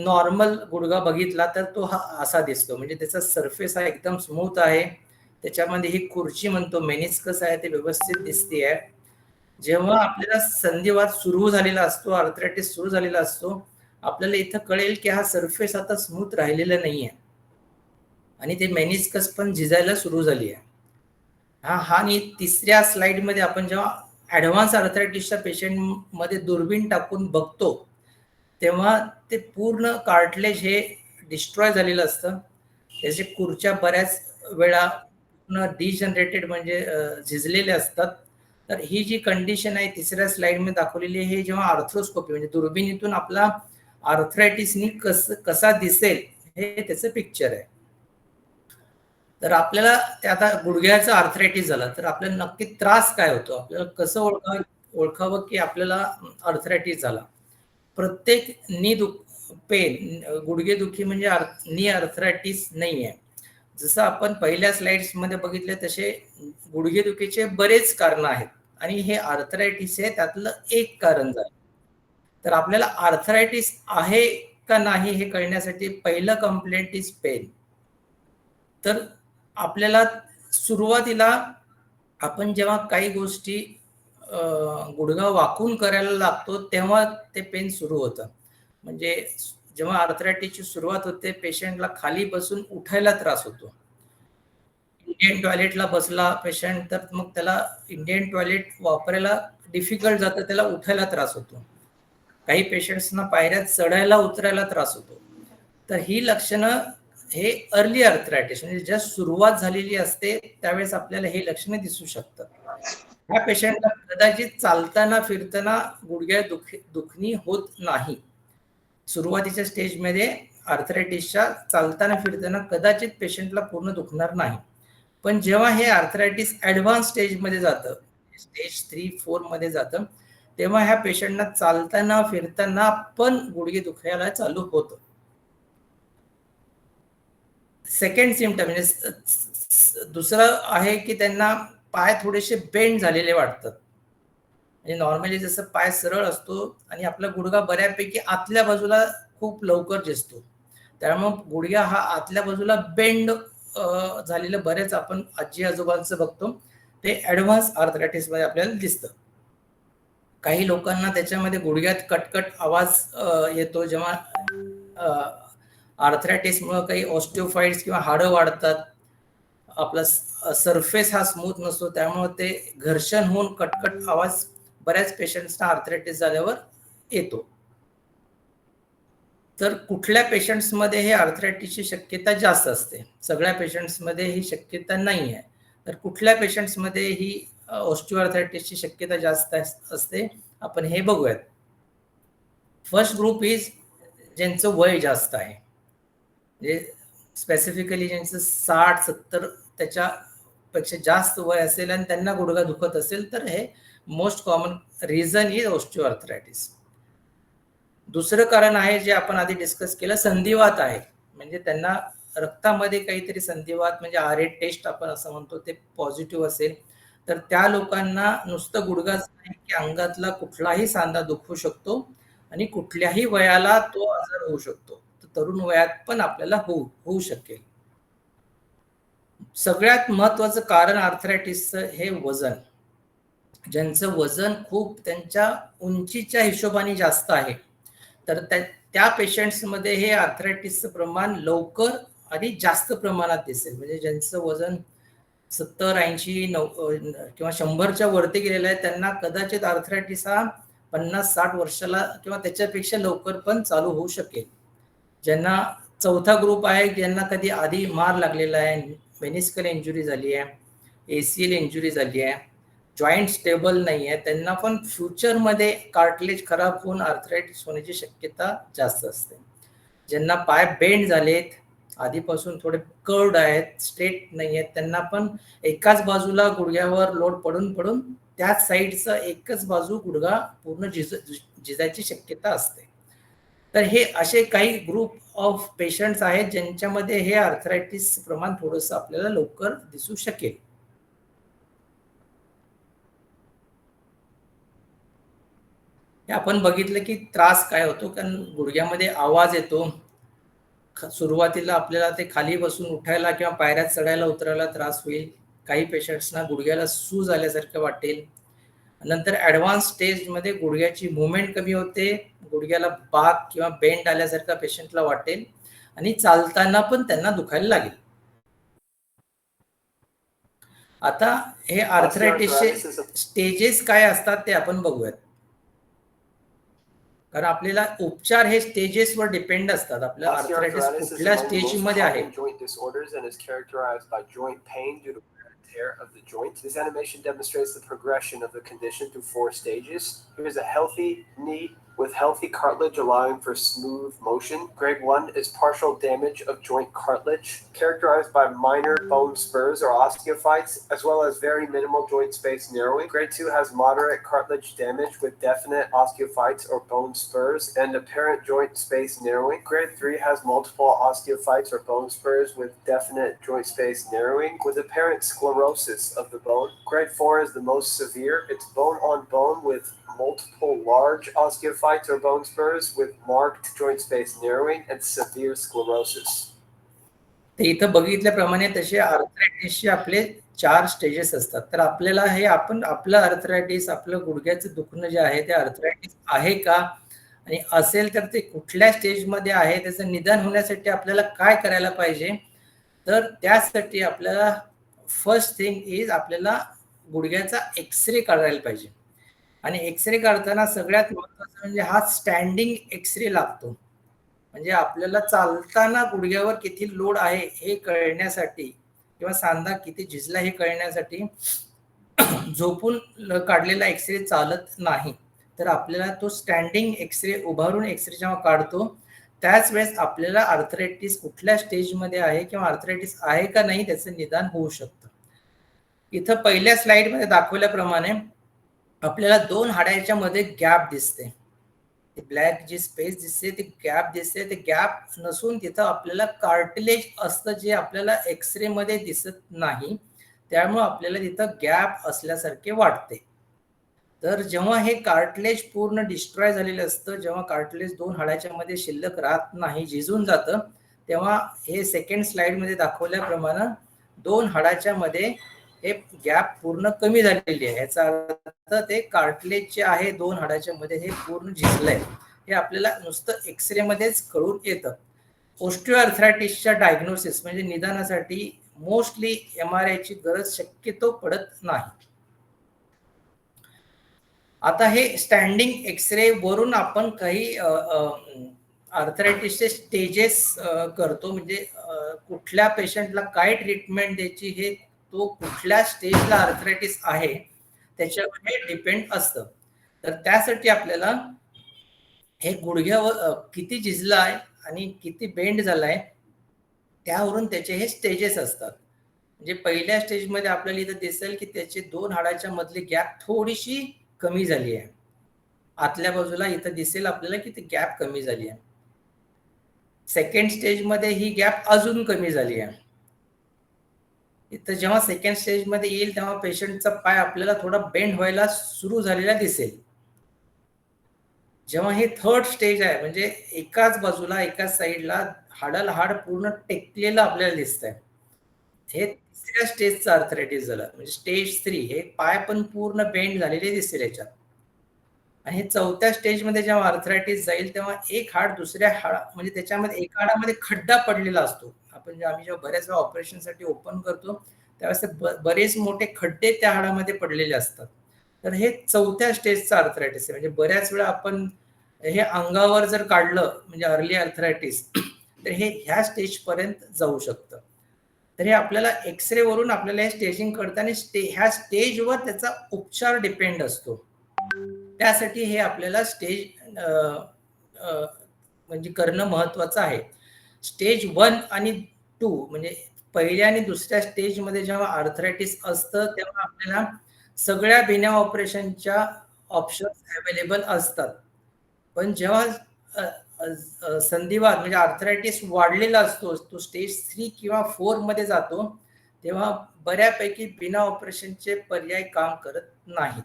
Speaker 5: नॉर्मल गुडघा बघितला, तर तो हा असा दिसतो. म्हणजे त्याचा सरफेस हा एकदम स्मूथ आहे, त्याच्यामध्ये ही खुर्ची म्हणतो मेनिस्कस आहे ते व्यवस्थित दिसते. जेव्हा आपल्याला संधिवात सुरू झालेला असतो, आर्थरायटिस सुरू झालेला असतो, आपल्याला इथं कळेल की हा सरफेस आता स्मूथ राहिलेला नाहीये आणि ते मेनिस्कस पण झिजायला सुरू झाली आहे. आणि तिसऱ्या स्लाइडमध्ये आपण जेव्हा ॲडव्हान्स आर्थरायटिसच्या पेशंटमध्ये दुर्बीण टाकून बघतो, तेव्हा ते पूर्ण कार्टिलेज हे डिस्ट्रॉय झालेलं असतं. त्याचे खुर्च्या बऱ्याच वेळा पूर्ण डिजनरेटेड म्हणजे झिजलेले असतात. तर ही जी कंडिशन आहे तिसऱ्या स्लाइडमध्ये दाखवलेली आहे, हे जेव्हा आर्थ्रोस्कोपी म्हणजे दुर्बिणीतून आपला आर्थरायटिसनी कसा दिसेल हे त्याचं पिक्चर आहे. तर आपल्याला ते आता गुडघ्याचा आर्थरायटिस झाला, तर आपल्याला नक्की त्रास काय होतो, आपल्याला कसं ओळखावं की आपल्याला आर्थरायटिस झाला. प्रत्येक पेन गुडघेदुखी म्हणजे नी आर्थरायटिस नाही आहे. जसं आपण पहिल्या स्लाइड्समध्ये बघितले तसे गुडघेदुखीचे बरेच कारण आहेत आणि हे आर्थरायटिस आहे त्यातलं एक कारण झालं. तर आपल्याला आर्थरायटिस आहे का नाही हे कळण्यासाठी पहिलं कंप्लेंट इज पेन. तर आपल्याला सुरुवातीला आपण जेव्हा काही गोष्टी गुडघा वाकून करायला लागतो तेव्हा ते पेन सुरू होतं. म्हणजे जेव्हा आर्थरायटिसची सुरुवात होते पेशंटला खाली बसून उठायला त्रास होतो. इंडियन टॉयलेटला बसला पेशंट तर मग त्याला इंडियन टॉयलेट वापरायला डिफिकल्ट जातं, त्याला उठायला त्रास होतो. काही पेशंट्सना पायऱ्यात चढायला उतरायला त्रास होतो. तर ही लक्षणं हे अर्ली आर्थरायटिस म्हणजे जस्ट सुरुवात झालेली असते त्यावेळेस आपल्याला हे लक्षणं दिसू शकतात. ह्या पेशंटला कदाचित चालताना फिरताना गुडघ्या दुखणी होत नाही. सुरुवातीच्या स्टेजमध्ये आर्थरायटिसच्या चालताना फिरताना कदाचित पेशंटला पूर्ण दुखणार नाही. पण जेव्हा हे आर्थरायटिस ॲडव्हान्स स्टेजमध्ये जातं, स्टेज 3-4 मध्ये जातं, तेव्हा ह्या पेशंटना चालताना फिरताना पण गुडघे दुखायला चालू होतं. सेकंड सिम्पटम म्हणजे दुसरं आहे की त्यांना पाय थोडेसे बेंड झालेले वाटतात. म्हणजे नॉर्मली जसं पाय सरळ असतो आणि आपला गुडघा बऱ्यापैकी आतल्या बाजूला खूप लवकर दिसतो, त्यामुळे गुडघा हा आतल्या बाजूला बेंड झालेलं बरेच आपण आजी आजोबांचं बघतो, ते ॲडव्हान्स आर्थरायटिस मध्ये आपल्याला दिसतं. काही लोकांना त्याच्यामध्ये गुडघ्यात कटकट आवाज येतो जेव्हा आर्थरायटिसमुळे काही ऑस्टिओफाइट्स किंवा हाडं वाढतात. आपला सरफेस हा स्मूथ नसतो त्यामुळे ते घर्षण होऊन कटकट आवाज बऱ्याच पेशंट्सना आर्थरायटिस झाल्यावर येतो. तर कुठल्या पेशंट्समध्ये हे आर्थरायटिसची शक्यता जास्त असते, सगळ्या पेशंट्समध्ये ही शक्यता नाही आहे. तर कुठल्या पेशंट्समध्ये ही ऑस्टिओआर्थरायटिसची शक्यता जास्त असते आपण हे बघूयात. फर्स्ट ग्रुप इज ज्यांचं वय जास्त आहे, म्हणजे स्पेसिफिकली ज्यांचं 60-70 त्याच्यापेक्षा जास्त वय असेल आणि त्यांना गुडघा दुखत असेल तर हे most common reason is osteoarthritis. दुसरं कारण आहे जे आपण आधी डिस्कस केलं, संधिवात आहे. म्हणजे त्यांना रक्तामध्ये काहीतरी संधिवात म्हणजे RH टेस्ट आपण असं म्हणतो ते पॉझिटिव्ह असेल तर त्या लोकांना नुसतं गुडघाच नाही की अंगातला कुठलाही सांधा दुखू शकतो आणि कुठल्याही वयाला तो आजार होऊ शकतो. तरुण वयात पण आपल्याला होऊ शकेल. सगळ्यात महत्वाचं कारण आर्थरायटिसचं हे वजन. ज्यांचं वजन खूप त्यांच्या उंचीच्या हिशोबाने जास्त आहे तर त्या पेशंट्समध्ये हे आर्थरायटिसचं प्रमाण लवकर आणि जास्त प्रमाणात दिसेल. म्हणजे ज्यांचं वजन 70-80 किंवा 100च्या वरती गेलेलं आहे त्यांना कदाचित आर्थरायटिस हा 50-60 वर्षाला किंवा त्याच्यापेक्षा लवकर पण चालू होऊ शकेल. ज्यांना चौथा ग्रुप आहे ज्यांना कधी आधी मार लागलेला आहे, मेनिस्कल इंजुरी झाली आहे, ACL इंजुरी झाली आहे, जॉईंट स्टेबल नाही आहे, त्यांना पण फ्युचरमध्ये कार्टिलेज खराब होऊन आर्थरायटिस होण्याची शक्यता जास्त असते. ज्यांना पाय बेंड झालेत, आधीपासून थोडे कर्व्ड आहेत, स्ट्रेट नाही आहेत, त्यांना पण एकाच बाजूला गुडघ्यावर लोड पडून पडून त्याच साईडचा एकच बाजू गुडघा पूर्ण झिजायची शक्यता असते. तर हे असे काही ग्रुप ऑफ पेशंट्स आहेत ज्यांच्यामध्ये हे आर्थरायटिस प्रमाण थोडंसं आपल्याला लवकर दिसू शकेल. आपण बघितलं की त्रास काय होतो, कारण गुडघ्यामध्ये आवाज येतो. सुरुवातीला आपल्याला ते खाली बसून उठायला किंवा पायऱ्यात चढायला उतरायला त्रास होईल. काही पेशंट्सना गुडघ्याला सूज आल्यासारखं वाटेल. नंतर ॲडव्हान्स स्टेजमध्ये गुडघ्याची मुवमेंट कमी होते, गुडघ्याला बाक किंवा बेंड आल्यासारखं पेशंटला वाटेल आणि चालताना पण त्यांना दुखायला लागेल. आता हे आर्थरायटिसचे स्टेजेस काय असतात ते आपण बघूयात, कारण आपल्याला उपचार हे स्टेजेसवर डिपेंड असतात. आपल्या आर्थरायटिस कुठल्या स्टेजमध्ये आहे.
Speaker 7: Of the joint. This animation demonstrates the progression of the condition through 4 stages. Here's a healthy knee with healthy cartilage allowing for smooth motion. Grade 1 is partial damage of joint cartilage, characterized by minor bone spurs or osteophytes, as well as very minimal joint space narrowing. Grade 2 has moderate cartilage damage with definite osteophytes or bone spurs and apparent joint space narrowing. Grade 3 has multiple osteophytes or bone spurs with definite joint space narrowing with apparent sclerosis of the bone. Grade 4 is the most severe. It's bone on bone with multiple large osteophytes or bone spurs with marked joint space narrowing and severe sclerosis.
Speaker 5: तर इथं बघितल्याप्रमाणे तसे आर्थरायटिसचे आपले 4 stages असतात. तर आपल्याला हे आपण आपलं आर्थरायटिस, आपलं गुडघ्याचं दुखणं जे आहे ते आर्थरायटिस आहे का, आणि असेल तर ते कुठल्या स्टेजमध्ये आहे, त्याचं निदान होण्यासाठी आपल्याला काय करायला पाहिजे. तर त्यासाठी आपल्याला फर्स्ट थिंग इज आपल्याला गुडघ्याचा एक्सरे काढायला पाहिजे. आणि एक्सरे काढताना सगळ्यात महत्त्वाचं म्हणजे हा स्टँडिंग एक्सरे लागतो. म्हणजे आपल्याला चालताना गुडघ्यावर किती लोड आहे हे कळण्यासाठी किंवा सांधा किती झिजला हे कळण्यासाठी झोपून काढलेला एक्सरे चालत नाही. तर आपल्याला तो स्टँडिंग एक्सरे, उभारून एक्सरे जेव्हा काढतो त्याच वेळेस आपल्याला आर्थरायटिस कुठल्या स्टेजमध्ये आहे किंवा आर्थरायटिस आहे का नाही त्याचं निदान होऊ शकतं. इथं पहिल्या स्लाइडमध्ये दाखवल्याप्रमाणे आपल्याला 2 हाडाच्या मध्ये गॅप दिसते. ते ब्लॅक जी स्पेस दिसते ते गॅप दिसते. ते गॅप नसून तिथं आपल्याला कार्टिलेज असतं, जे आपल्याला एक्सरे मध्ये दिसत नाही. त्यामुळे आपल्याला तिथं गॅप असल्यासारखे वाटते. तर जेव्हा हे कार्टिलेज पूर्ण डिस्ट्रॉय झालेलं असतं, जेव्हा कार्टिलेज 2 हाडाच्या मध्ये शिल्लक राहत नाही, झिजून जातं, तेव्हा हे सेकंड स्लाइडमध्ये दाखवल्याप्रमाणे 2 हाडाच्या मध्ये हे गॅप पूर्ण कमी झालेली आहे. याचा अर्थ ते कार्टिलेज जे आहे 2 हाडाच्या मध्ये हे पूर्ण झिजलंय. हे आपल्याला नुसतं एक्सरे मध्येच कळून येतं. ऑस्टिओआर्थरायटिसच्या डायग्नोसिस म्हणजे निदानासाठी मोस्टली MRI ची गरज शक्यतो पडत नाही. आता हे स्टँडिंग एक्सरे वरून आपण काही आर्थरायटिसचे स्टेजेस करतो. म्हणजे कुठल्या पेशंटला काय ट्रीटमेंट द्यायची हे तो कुठल्या स्टेजला आर्थरायटिस आहे त्याच्यावर हे डिपेंड असतं. तर त्यासाठी आपल्याला हे गुडघ्यावर किती झिजला आहे आणि किती बेंड झालाय त्यावरून त्याचे हे स्टेजेस असतात. म्हणजे पहिल्या स्टेजमध्ये आपल्याला इथं दिसेल की त्याचे 2 हाडाच्या मधली गॅप थोडीशी कमी झाली आहे. आतल्या बाजूला इथं दिसेल आपल्याला की ती गॅप कमी झाली आहे. सेकंड स्टेजमध्ये ही गॅप अजून कमी झाली आहे. इथं जेव्हा सेकंड स्टेजमध्ये येईल तेव्हा पेशंटचा पाय आपल्याला थोडा बेंड व्हायला सुरू झालेला दिसेल. जेव्हा हे थर्ड स्टेज आहे म्हणजे एकाच बाजूला एकाच साईडला हाडाला हाड पूर्ण टेकलेलं आपल्याला दिसतंय, हे तिसऱ्या स्टेजचं आर्थरायटिस झालं. म्हणजे स्टेज 3 हे पाय पण पूर्ण बेंड झालेले दिसतील याच्यात. आणि हे चौथ्या स्टेजमध्ये जेव्हा आर्थरायटिस जाईल तेव्हा एक हाड दुसऱ्या हाडा म्हणजे त्याच्यामध्ये एका हाडामध्ये खड्डा पडलेला असतो. आम्ही जेव्हा बऱ्याच वेळा ऑपरेशनसाठी ओपन करतो त्यावेळेस बरेच मोठे खड्डे त्या हाडामध्ये पडलेले असतात. तर हे चौथ्या स्टेजचं आर्थरायटिस आहे. म्हणजे बऱ्याच वेळा आपण हे अंगावर जर काढलं म्हणजे अर्ली आर्थरायटिस तर हे ह्या स्टेज पर्यंत जाऊ शकतं. तर हे आपल्याला एक्सरे वरून आपल्याला हे स्टेजिंग करताना ह्या स्टेजवर त्याचा उपचार डिपेंड असतो. त्यासाठी हे आपल्याला स्टेज म्हणजे करणं महत्वाचं आहे. स्टेज 1 आणि 2 म्हणजे पहिल्या आणि दुसऱ्या स्टेजमध्ये जेव्हा आर्थरायटिस असतं तेव्हा आपल्याला सगळ्या बिना ऑपरेशनच्या ऑप्शन्स अवेलेबल असतात. पण जेव्हा संधिवात म्हणजे आर्थरायटिस वाढलेला असतो, तो स्टेज 3 किंवा 4 मध्ये जातो, तेव्हा बऱ्यापैकी बिना ऑपरेशनचे पर्याय काम करत नाहीत.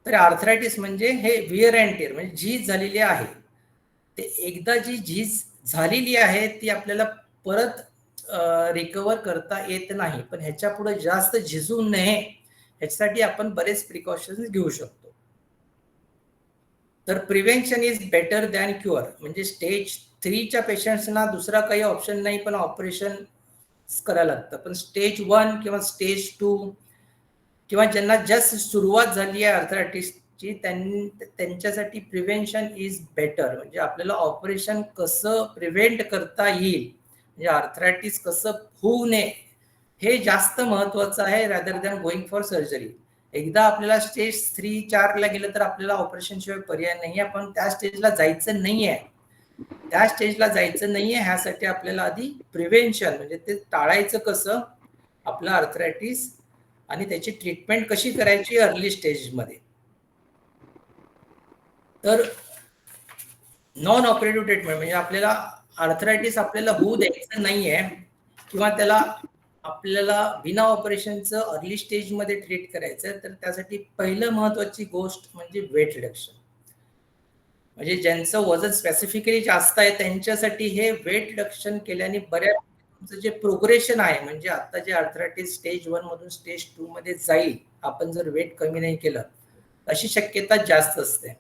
Speaker 5: तर आर्थरायटिस म्हणजे हे विअर अँड टिअर म्हणजे झीज झालेली आहे. ते एकदा जी झीज झालेली आहे ती आपल्याला परत रिकवर करता येत नाही. पण ह्याच्या पुढे जास्त झिजू नये ह्याच्यासाठी आपण बरेच प्रिकॉशन्स घेऊ शकतो. तर prevention is better than cure. म्हणजे स्टेज 3च्या पेशंट्सना दुसरा काही ऑप्शन नाही पण ऑपरेशन करायला लागतं. पण स्टेज 1 किंवा स्टेज 2 किंवा ज्यांना जस्ट सुरुवात झाली आहे आर्थरायटिसची त्यांच्यासाठी प्रिव्हेन्शन इज बेटर. म्हणजे आपल्याला ऑपरेशन कसं प्रिव्हेंट करता येईल म्हणजे आर्थरायटिस कसं होऊ नये हे जास्त महत्वाचं आहे rather than going for surgery. एकदा आपल्याला स्टेज 3-4 ला गेलं तर आपल्याला ऑपरेशन शिवाय पर्याय नाही आहे. पण त्या स्टेजला जायचं नाहीये. त्या स्टेजला जायचं नाहीये ह्यासाठी आपल्याला आधी प्रिव्हेन्शन म्हणजे ते टाळायचं कसं आपलं आर्थरायटिस आणि त्याची ट्रीटमेंट कशी करायची अर्ली स्टेजमध्ये. तर नॉन ऑपरेटिव्ह ट्रीटमेंट म्हणजे आपल्याला आर्थरायटिस आपल्याला होऊ द्यायचं नाहीये किंवा त्याला आपल्याला बिना ऑपरेशनचं अर्ली स्टेजमध्ये ट्रीट करायचं. तर त्यासाठी पहिलं महत्वाची गोष्ट म्हणजे वेट रिडक्शन. म्हणजे ज्यांचं वजन स्पेसिफिकली जास्त आहे त्यांच्यासाठी हे वेट रिडक्शन केल्याने बऱ्याच तुमचं जे प्रोग्रेशन आहे, म्हणजे आता जे आर्थरायटिस स्टेज 1 मधून स्टेज 2 मध्ये जाईल, आपण जर वेट कमी नाही केलं, अशी शक्यता जास्त असते.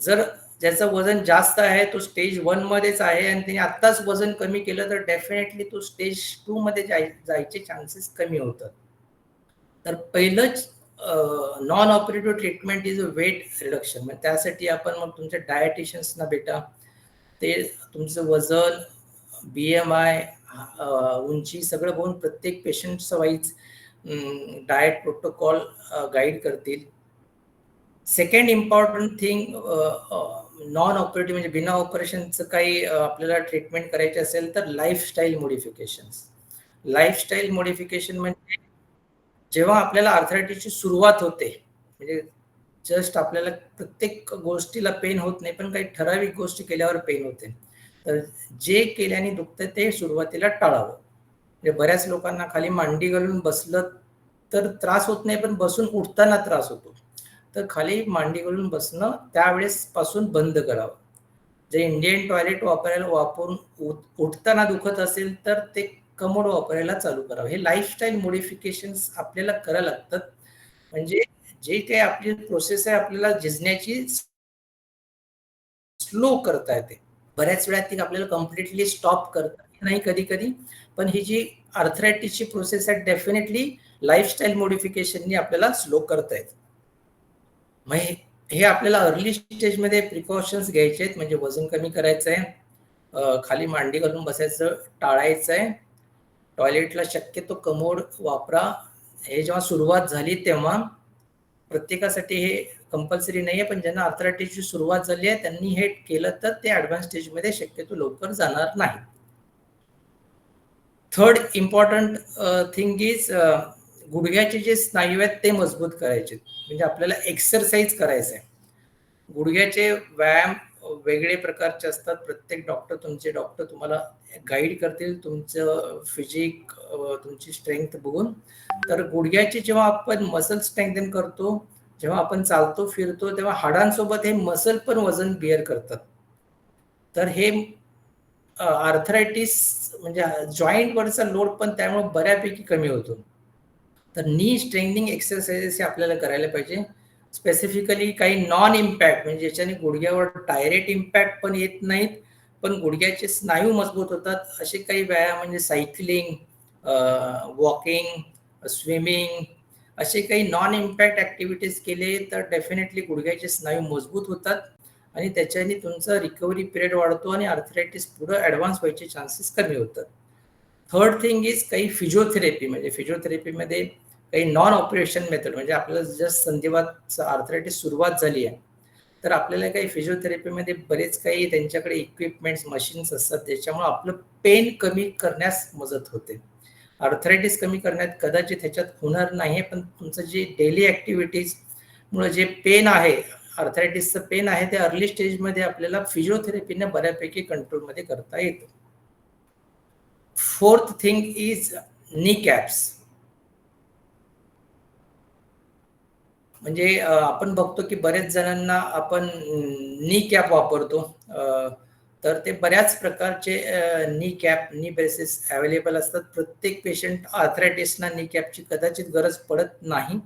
Speaker 5: जर ज्याचं वजन जास्त आहे तो स्टेज 1 मध्येच आहे आणि त्याने आत्ताच वजन कमी केलं तर डेफिनेटली तो स्टेज 2 मध्ये जायचे चान्सेस कमी होतात. तर पहिलंच non operative treatment is a weight reduction. मग त्यासाठी आपण मग तुमच्या डायटिशियन्सना भेटा, ते तुमचं वजन, BMI, उंची सगळं बघून प्रत्येक पेशंटचं वाईज डाएट प्रोटोकॉल गाईड करतील. Second important thing, non operative म्हणजे बिना ऑपरेशनचं काही आपल्याला ट्रीटमेंट करायची असेल तर लाईफस्टाईल मोडिफिकेशन्स. लाईफस्टाईल मोडिफिकेशन म्हणजे जेव्हा आपल्याला आर्थरायटिसची सुरुवात होते, म्हणजे जस्ट आपल्याला प्रत्येक गोष्टीला पेन होत नाही, पण काही ठराविक गोष्टी केल्यावर पेन होते. तर जे केल्याने दुखतं ते सुरुवातीला टाळावं. म्हणजे बऱ्याच लोकांना खाली मांडी घालून बसलं तर त्रास होत नाही, पण बसून उठताना त्रास होतो. तर खाली मांडी घालून बसणं त्यावेळेस पासून बंद करावं. जे इंडियन टॉयलेट वापरून उठताना दुखत असेल तर ते कमोड वापरायला चालू करावं. हे लाईफस्टाईल मोडिफिकेशन्स आपल्याला करायला लागतात. म्हणजे जे काही आपली प्रोसेस आहे आपल्याला झिजण्याची स्लो करता येते. बऱ्याच वेळा ती आपल्याला कम्प्लिटली स्टॉप करता येत नाही कधी कधी, पण ही जी आर्थरायटिसची प्रोसेस आहे डेफिनेटली लाईफस्टाईल मोडिफिकेशननी आपल्याला स्लो करता येते. मग हे आपल्याला अर्ली स्टेजमध्ये प्रिकॉशन्स घ्यायचे आहेत. म्हणजे वजन कमी करायचं आहे, खाली मांडी घालून बसायचं टाळायचं आहे, टॉयलेटला शक्यतो कमोड वापरा. हे जेव्हा सुरुवात झाली तेव्हा प्रत्येकासाठी हे कंपल्सरी नाही आहे, पण ज्यांना आर्थरायटिसची सुरुवात झाली आहे त्यांनी हे केलं तर ते ॲडव्हान्स स्टेजमध्ये शक्यतो लवकर जाणार नाही. थर्ड इम्पॉर्टंट थिंग इज गुडघ्याचे जे स्नायू आहेत ते मजबूत करायचे. म्हणजे आपल्याला एक्सरसाइज करायचं आहे. गुडघ्याचे व्यायाम वेगळे प्रकारचे असतात. प्रत्येक तुमचे डॉक्टर तुम्हाला गाईड करतील तुमचं फिजिक, तुमची स्ट्रेंथ बघून. तर गुडघ्याची जेव्हा आपण मसल स्ट्रेंथन करतो, जेव्हा आपण चालतो फिरतो, तेव्हा हाडांसोबत हे मसल पण वजन बिअर करतात. तर हे आर्थरायटिस म्हणजे जॉईंटवरचा लोड पण त्यामुळे बऱ्यापैकी कमी होतो. तर नी स्ट्रेंथनिंग एक्सरसाइजेस हे आपल्याला करायला पाहिजे. स्पेसिफिकली काही नॉन इम्पॅक्ट म्हणजे ज्याच्याने गुडघ्यावर डायरेक्ट इम्पॅक्ट पण येत नाहीत, पण गुडघ्याचे स्नायू मजबूत होतात असे काही व्यायाम म्हणजे सायकलिंग, वॉकिंग, स्विमिंग, असे काही नॉन इम्पॅक्ट ॲक्टिव्हिटीज केले तर डेफिनेटली गुडघ्याचे स्नायू मजबूत होतात आणि त्याच्याने तुमचा रिकव्हरी पिरियड वाढतो आणि आर्थरायटिस पुढे ॲडव्हान्स व्हायचे चान्सेस कमी होतात. थर्ड थिंग इज काही फिजिओथेरपी. म्हणजे फिजिओथेरपीमध्ये काही नॉन ऑपरेशन मेथड, म्हणजे आपल्याला जस्ट संधिवात आर्थरायटिस सुरुवात झाली आहे तर आपल्याला काही फिजिओथेरपीमध्ये बरेच काही त्यांच्याकडे इक्विपमेंट्स, मशीन्स असतात ज्याच्यामुळे आपलं पेन कमी करण्यास मदत होते. आर्थरायटिस कमी करण्यात कदाचित ह्याच्यात होणार नाही, पण तुमचं जे डेली ॲक्टिव्हिटीजमुळे जे पेन आहे, आर्थरायटिसचं पेन आहे, ते अर्ली स्टेजमध्ये आपल्याला फिजिओथेरपीने बऱ्यापैकी कंट्रोलमध्ये करता येतं. फोर्थ थिंग इज नी कॅप्स. म्हणजे आपण बघतो की बरेच जणांना आपण नी कॅप वापरतो, तर ते बऱ्याच प्रकारचे नी कॅप, नी ब्रेसेस अवेलेबल असतात. प्रत्येक पेशंट आर्थरायटिसना नी कॅपची कदाचित गरज पडत नाही,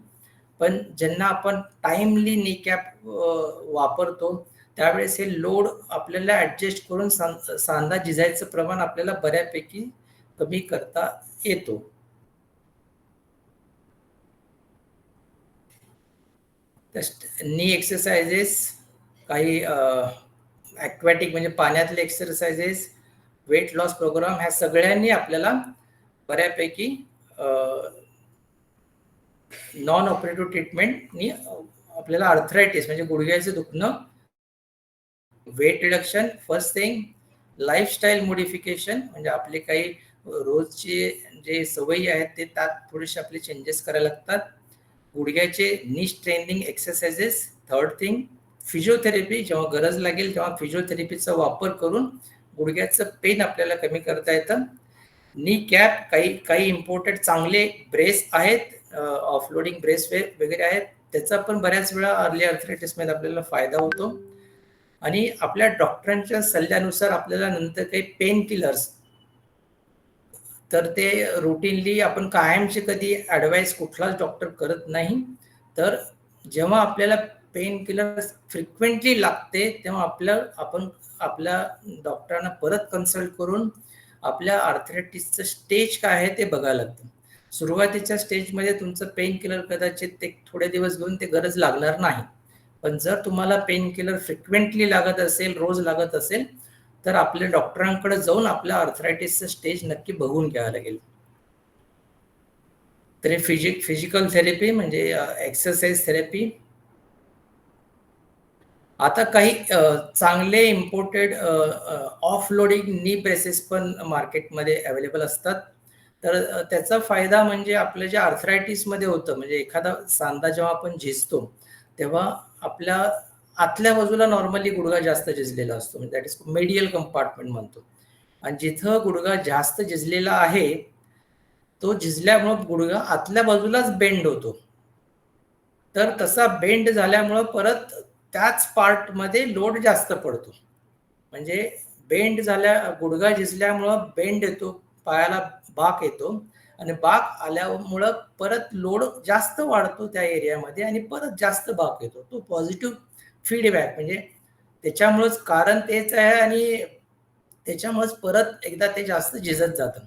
Speaker 5: पण ज्यांना आपण टाइमली नी कॅप वापरतो त्यावेळेस हे लोड आपल्याला ॲडजस्ट करून सांधा झिजायचं प्रमाण आपल्याला बऱ्यापैकी कमी करता येतो. नी एक्सरसाइजेस, काही ॲक्वॅटिक म्हणजे पाण्यातले एक्सरसाइजेस, वेट लॉस प्रोग्राम, ह्या सगळ्यांनी आपल्याला बऱ्यापैकी नॉन ऑपरेटिव्ह ट्रीटमेंटनी आपल्याला आर्थरायटिस म्हणजे गुडघ्याचं दुखणं, weight reduction first thing, lifestyle modification म्हणजे आपले काही रोजचे जे सवयी आहेत ते त्यात थोडेसे आपले चेंजेस करायला लागतात. गुडघ्याचे नी strengthening exercises. Third thing physiotherapy, जेव्हा गरज लागेल तेव्हा फिजिओथेरपीचा वापर करून गुडघ्याचं पेन आपल्याला कमी करता येतं. नी कॅप, काही इम्पोर्टेड चांगले ब्रेस आहेत, ऑफलोडिंग ब्रेस वगैरे आहेत, त्याचा पण बऱ्याच वेळा अर्ली आर्थरायटिसमध्ये आपल्याला फायदा होतो. आणि आपल्या डॉक्टरांच्या सल्ल्यानुसार आपल्याला नंतर काही पेन किलर्स, तर ते रुटीनली आपण कायमचे कधी ॲडवाईस कुठलाच डॉक्टर करत नाही. तर जेव्हा आपल्याला पेन किलर फ्रिक्वेंटली लागते तेव्हा आपण आपल्या डॉक्टरांना परत कन्सल्ट करून आपल्या आर्थरायटिसचं स्टेज काय आहे ते बघायला लागतं. सुरुवातीच्या स्टेजमध्ये तुमचं पेन किलर कदाचित ते थोडे दिवस घेऊन ते गरज लागणार नाही. पण जर तुम्हाला पेन किलर फ्रिक्वेंटली लागत असेल, रोज लागत असेल, तर आपल्या डॉक्टरांकडे जाऊन आपल्या आर्थरायटिसचं स्टेज नक्की बघून घ्यावं लागेल. तर हे फिजिकल थेरपी म्हणजे एक्सरसाइज थेरपी. आता काही चांगले इम्पोर्टेड ऑफ लोडिंग नी ब्रेसेस पण मार्केटमध्ये अवेलेबल असतात. तर त्याचा फायदा म्हणजे आपलं जे आर्थरायटिसमध्ये होतं, म्हणजे एखादा सांधा जेव्हा आपण झिजतो तेव्हा आपल्या आतल्या बाजूला नॉर्मली गुडघा जास्त झिजलेला असतो, म्हणजे दॅट इज मेडियल कंपार्टमेंट म्हणतो. आणि जिथं गुडघा जास्त झिजलेला आहे तो झिजल्यामुळं गुडघा आतल्या बाजूलाच बेंड होतो. तर तसा बेंड झाल्यामुळं परत त्याच पार्टमध्ये लोड जास्त पडतो. म्हणजे गुडघा झिजल्यामुळं बेंड येतो, पायाला बाक येतो आणि बाक आल्यामुळं परत लोड जास्त वाढतो त्या एरियामध्ये आणि परत जास्त बाक येतो. तो पॉझिटिव्ह फीडबॅक, म्हणजे त्याच्यामुळंच कारण तेच आहे आणि त्याच्यामुळेच परत एकदा ते जास्त झिजत जातं.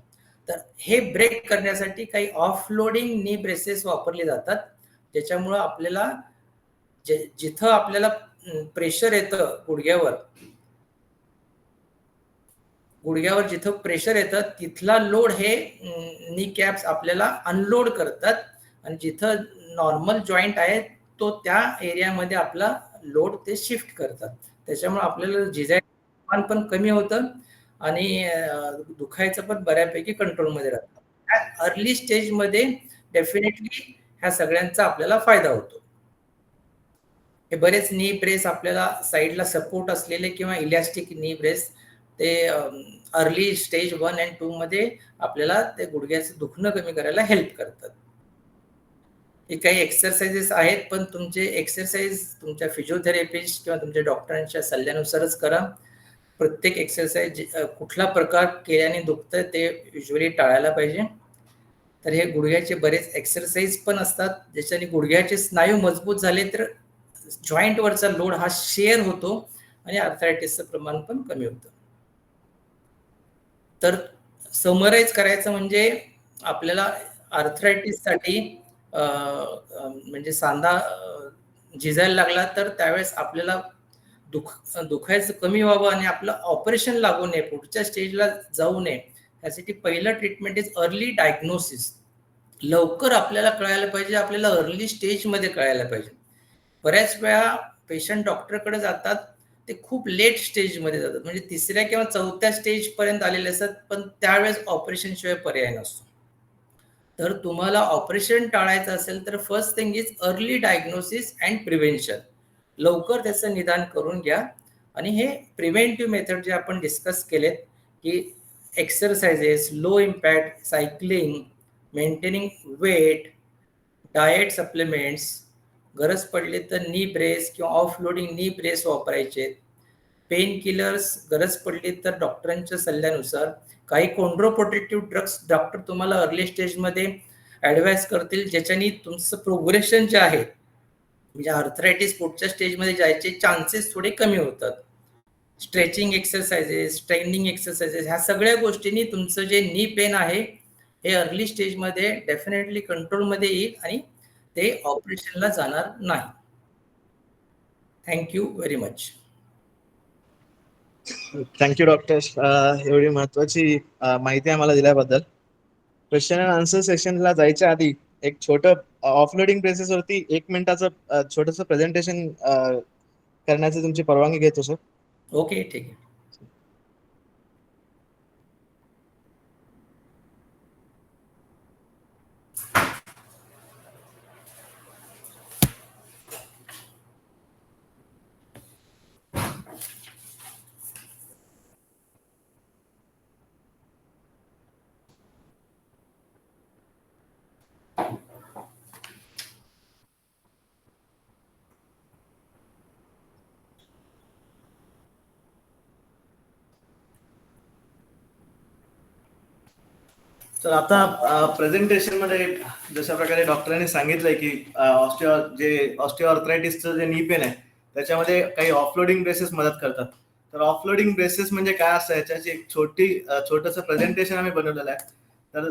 Speaker 5: तर हे ब्रेक करण्यासाठी काही ऑफलोडिंग नी ब्रेसेस वापरले जातात, ज्याच्यामुळं आपल्याला जिथं आपल्याला प्रेशर येतं गुडघ्यावर जिथं प्रेशर येतं तिथला लोड हे नी कॅप्स आपल्याला अनलोड करतात आणि जिथं नॉर्मल जॉईंट आहे तो त्या एरियामध्ये आपला लोड ते शिफ्ट करतात. त्याच्यामुळे आपल्याला झिजायचं पण कमी होतं आणि दुखायचं पण बऱ्यापैकी कंट्रोलमध्ये राहतं. अर्ली स्टेजमध्ये डेफिनेटली ह्या सगळ्यांचा आपल्याला फायदा होतो. हे बरेच नी ब्रेस आपल्याला साईडला सपोर्ट असलेले किंवा इलॅस्टिक नी ब्रेस ते अर्ली स्टेज 1 आणि 2 मध्ये आपल्याला ते गुडघ्याचं दुखणं कमी करायला हेल्प करतात. हे काही एक्सरसाइजेस आहेत, पण तुमचे एक्सरसाइज तुमच्या फिजिओथेरपिस्ट किंवा तुमच्या डॉक्टरांच्या सल्ल्यानुसारच करा. प्रत्येक एक्सरसाइज कुठला प्रकार केल्याने दुखतं ते युजली टाळायला पाहिजे. तर हे गुडघ्याचे बरेच एक्सरसाइज पण असतात, ज्याच्याने गुडघ्याचे स्नायू मजबूत झाले तर जॉईंटवरचा लोड हा शेअर होतो आणि आर्थरायटिसचं प्रमाण पण कमी होतं. तर समराईज करायचं म्हणजे आपल्याला आर्थरायटिससाठी म्हणजे सांधा झिजायला लागला तर त्यावेळेस आपल्याला दुखायचं कमी व्हावं आणि आपलं ऑपरेशन लागू नये, पुढच्या स्टेजला जाऊ नये, यासाठी पहिलं ट्रीटमेंट इज अर्ली डायग्नोसिस. लवकर आपल्याला कळायला पाहिजे, आपल्याला अर्ली स्टेजमध्ये कळायला पाहिजे. बऱ्याच वेळा पेशंट डॉक्टरकडे जातात ते खूप लेट स्टेजमध्ये जातात, म्हणजे 3ऱ्या किंवा 4थ्या स्टेजपर्यंत आलेले असतात, पण त्यावेळेस ऑपरेशनशिवाय पर्याय नसतो. तर तुम्हाला ऑपरेशन टाळायचं असेल तर first thing is early diagnosis and prevention. लवकर त्याचं निदान करून घ्या आणि हे प्रिव्हेंटिव्ह मेथड जे आपण डिस्कस केलेत की exercises, low impact, cycling, maintaining weight, diet supplements, गरज पडली तर नी ब्रेस किंवा ऑफलोडिंग नी ब्रेस वापरायचे, पेन किलर्स गरज पडली तर डॉक्टरांच्या सल्ल्यानुसार, काही कॉन्ड्रोप्रोटेक्टिव्ह ड्रग्स डॉक्टर तुम्हाला अर्ली स्टेजमध्ये ॲडवाइस करतील, ज्याच्याने तुमचं प्रोग्रेशन जे आहे म्हणजे आर्थरायटिस पुढच्या स्टेजमध्ये जायचे चान्सेस थोडे कमी होतात. स्ट्रेचिंग एक्सरसाइजेस, स्ट्रेनिंग एक्सरसाइजेस, ह्या सगळ्या गोष्टींनी तुमचं जे नी पेन आहे हे अर्ली स्टेजमध्ये डेफिनेटली कंट्रोलमध्ये येईल आणि ते ऑपरेशनला जाणार नाही. Thank you very much.
Speaker 8: Thank you doctor, एवढी महत्वाची माहिती आम्हाला दिल्याबद्दल. क्वेश्चन अँड आन्सर सेशनला जायच्या आधी एक छोटं ऑफलोडिंग प्रेसेस वरती 1 मिनिटाचं छोटंसं प्रेझेंटेशन करण्याची तुमची परवानगी घेतो सर.
Speaker 5: ओके, ठीक आहे.
Speaker 1: तर आता प्रेझेंटेशन मध्ये जशा प्रकारे डॉक्टरांनी सांगितलंय की ऑस्टिओआर्थरायटिसचं जे नी पेन आहे त्याच्यामध्ये काही ऑफलोडिंग ब्रेसेस मदत करतात. तर ऑफलोडिंग ब्रेसेस म्हणजे काय असतं याच्याची एक छोटंसं प्रेझेंटेशन आम्ही बनवलेलं आहे. तर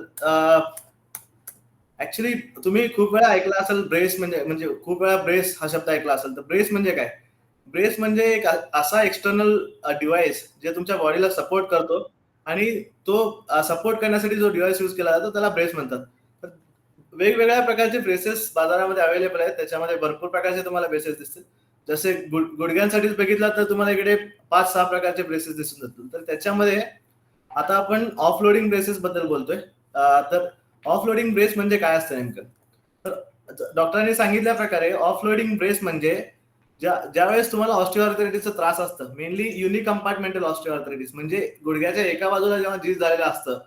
Speaker 1: ऍक्च्युली तुम्ही खूप वेळा ऐकला असेल ब्रेस म्हणजे खूप वेळा ब्रेस हा शब्द ऐकला असेल. तर ब्रेस म्हणजे काय? ब्रेस म्हणजे एक असा एक्सटर्नल डिव्हाइस जे तुमच्या बॉडीला सपोर्ट करतो आणि तो सपोर्ट करण्यासाठी जो डिव्हाइस यूज केला जातो त्याला ब्रेस म्हणतात. तर वेगवेगळ्या प्रकारचे ब्रेसेस बाजारामध्ये अवेलेबल आहेत. त्याच्यामध्ये भरपूर प्रकारचे तुम्हाला ब्रेसेस दिसतील. जसे गुडघ्यांसाठीच बघितला तर तुम्हाला इकडे 5-6 प्रकारचे ब्रेसेस दिसून जातील. तर त्याच्यामध्ये आता आपण ऑफलोडिंग ब्रेसेस बद्दल बोलतोय. तर ऑफलोडिंग ब्रेस म्हणजे काय असतं नेमकं? तर डॉक्टरांनी सांगितल्या प्रकारे ऑफलोडिंग ब्रेस म्हणजे ज्यावेळेस तुम्हाला ऑस्टिओआर्थरायटिसचा त्रास असतं, मेनली युनिकंपार्टमेंटल ऑस्टिओआर्थरायटिस म्हणजे गुडघ्याच्या एका बाजूला जेव्हा झीज झालेलं असतं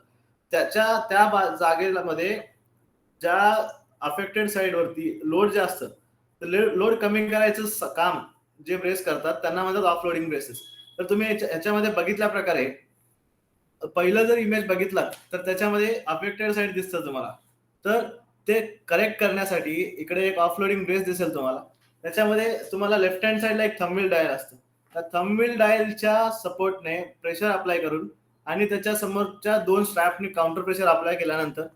Speaker 1: त्या जागेमध्ये ज्या अफेक्टेड साईडवरती लोड जे असतं तर लोड कमी करायचं काम जे ब्रेस करतात त्यांना म्हणतात ऑफलोडिंग ब्रेसेस. तर तुम्ही ह्याच्यामध्ये बघितल्या प्रकारे पहिलं जर इमेज बघितला तर त्याच्यामध्ये अफेक्टेड साईड दिसतं तुम्हाला. तर ते करेक्ट करण्यासाठी इकडे एक ऑफलोडिंग ब्रेस दिसेल तुम्हाला. त्याच्यामध्ये तुम्हाला लेफ्ट हँड साईडला एक थंबव्हील डायल असतं. त्या थंबव्हील डायलच्या सपोर्टने प्रेशर अप्लाय करून आणि त्याच्या समोरच्या 2 स्ट्रॅपनी काउंटर प्रेशर अप्लाय केल्यानंतर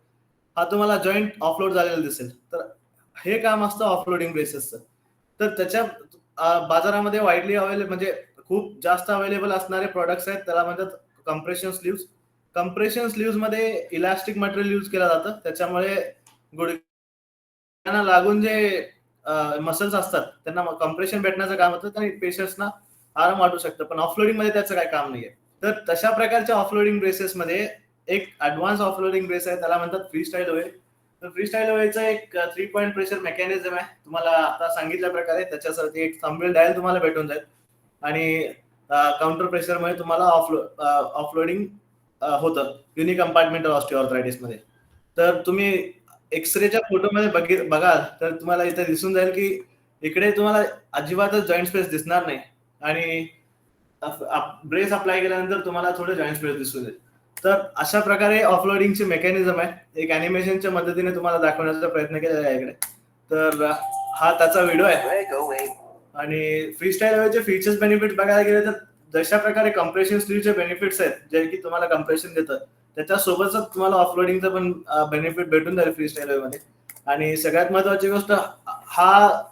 Speaker 1: हा तुम्हाला जॉईंट ऑफलोड झालेला दिसेल. तर हे काम असतं ऑफलोडिंग ब्रेसेसचं. तर त्याच्या बाजारामध्ये वाईडली अवेलेबल म्हणजे खूप जास्त अवेलेबल असणारे प्रोडक्ट्स आहेत. त्याला म्हणतात कम्प्रेशन स्लीव्स. कम्प्रेशन स्लीव्स मध्ये इलास्टिक मटेरियल यूज केलं जातं. त्याच्यामुळे गुडघ्यांना लागून जे मसल्स असतात त्यांना कम्प्रेशन भेटण्याचं काम होतं आणि पेशंट्सना आराम वाटू शकतं. पण ऑफलोडिंग मध्ये त्याचं काही काम नाहीये. तर तशा प्रकारच्या ऑफलोडिंग ब्रेसेस मध्ये एक ऍडव्हान्स ऑफलोडिंग ब्रेस आहे. त्याला म्हणतात फ्रीस्टाईल ओवे. तर फ्रीस्टाईल ओवेचं एक 3 पॉइंट प्रेशर मेकॅनिझम आहे. तुम्हाला आता सांगितल्या प्रकारे त्याच्यासाठी एक थंबव्हील डायल तुम्हाला भेटून जाईल आणि काउंटर प्रेशरमुळे तुम्हाला ऑफलोडिंग होतं युनिकंपार्टमेंटल ऑस्टिओआर्थरायटिस मध्ये. तर तुम्ही एक्सरेच्या फोटोमध्ये बघाल तर तुम्हाला इथे दिसून जाईल की इकडे तुम्हाला अजिबातच जॉईंट स्पेस दिसणार नाही आणि ब्रेस अप्लाय केल्यानंतर तुम्हाला थोडे जॉईंट स्पेस दिसून येईल. तर अशा प्रकारे ऑफलोडिंगची मेकॅनिझम आहे. एक अॅनिमेशनच्या मदतीने तुम्हाला दाखवण्याचा प्रयत्न केलेला आहे इकडे. तर हा त्याचा व्हिडिओ आहे आणि फ्रीस्टाईल ओवेचे फीचर्स बेनिफिट बघायला गेले तर जशा प्रकारे कम्प्रेशन स्लीवचे बेनिफिट्स आहेत जे की तुम्हाला कम्प्रेशन देतं त्याच्यासोबतच तुम्हाला ऑफलोडिंगचं पण बेनिफिट भेटून जाईल फ्रीस्टाईल ओवे मध्ये. आणि सगळ्यात महत्वाची गोष्ट हा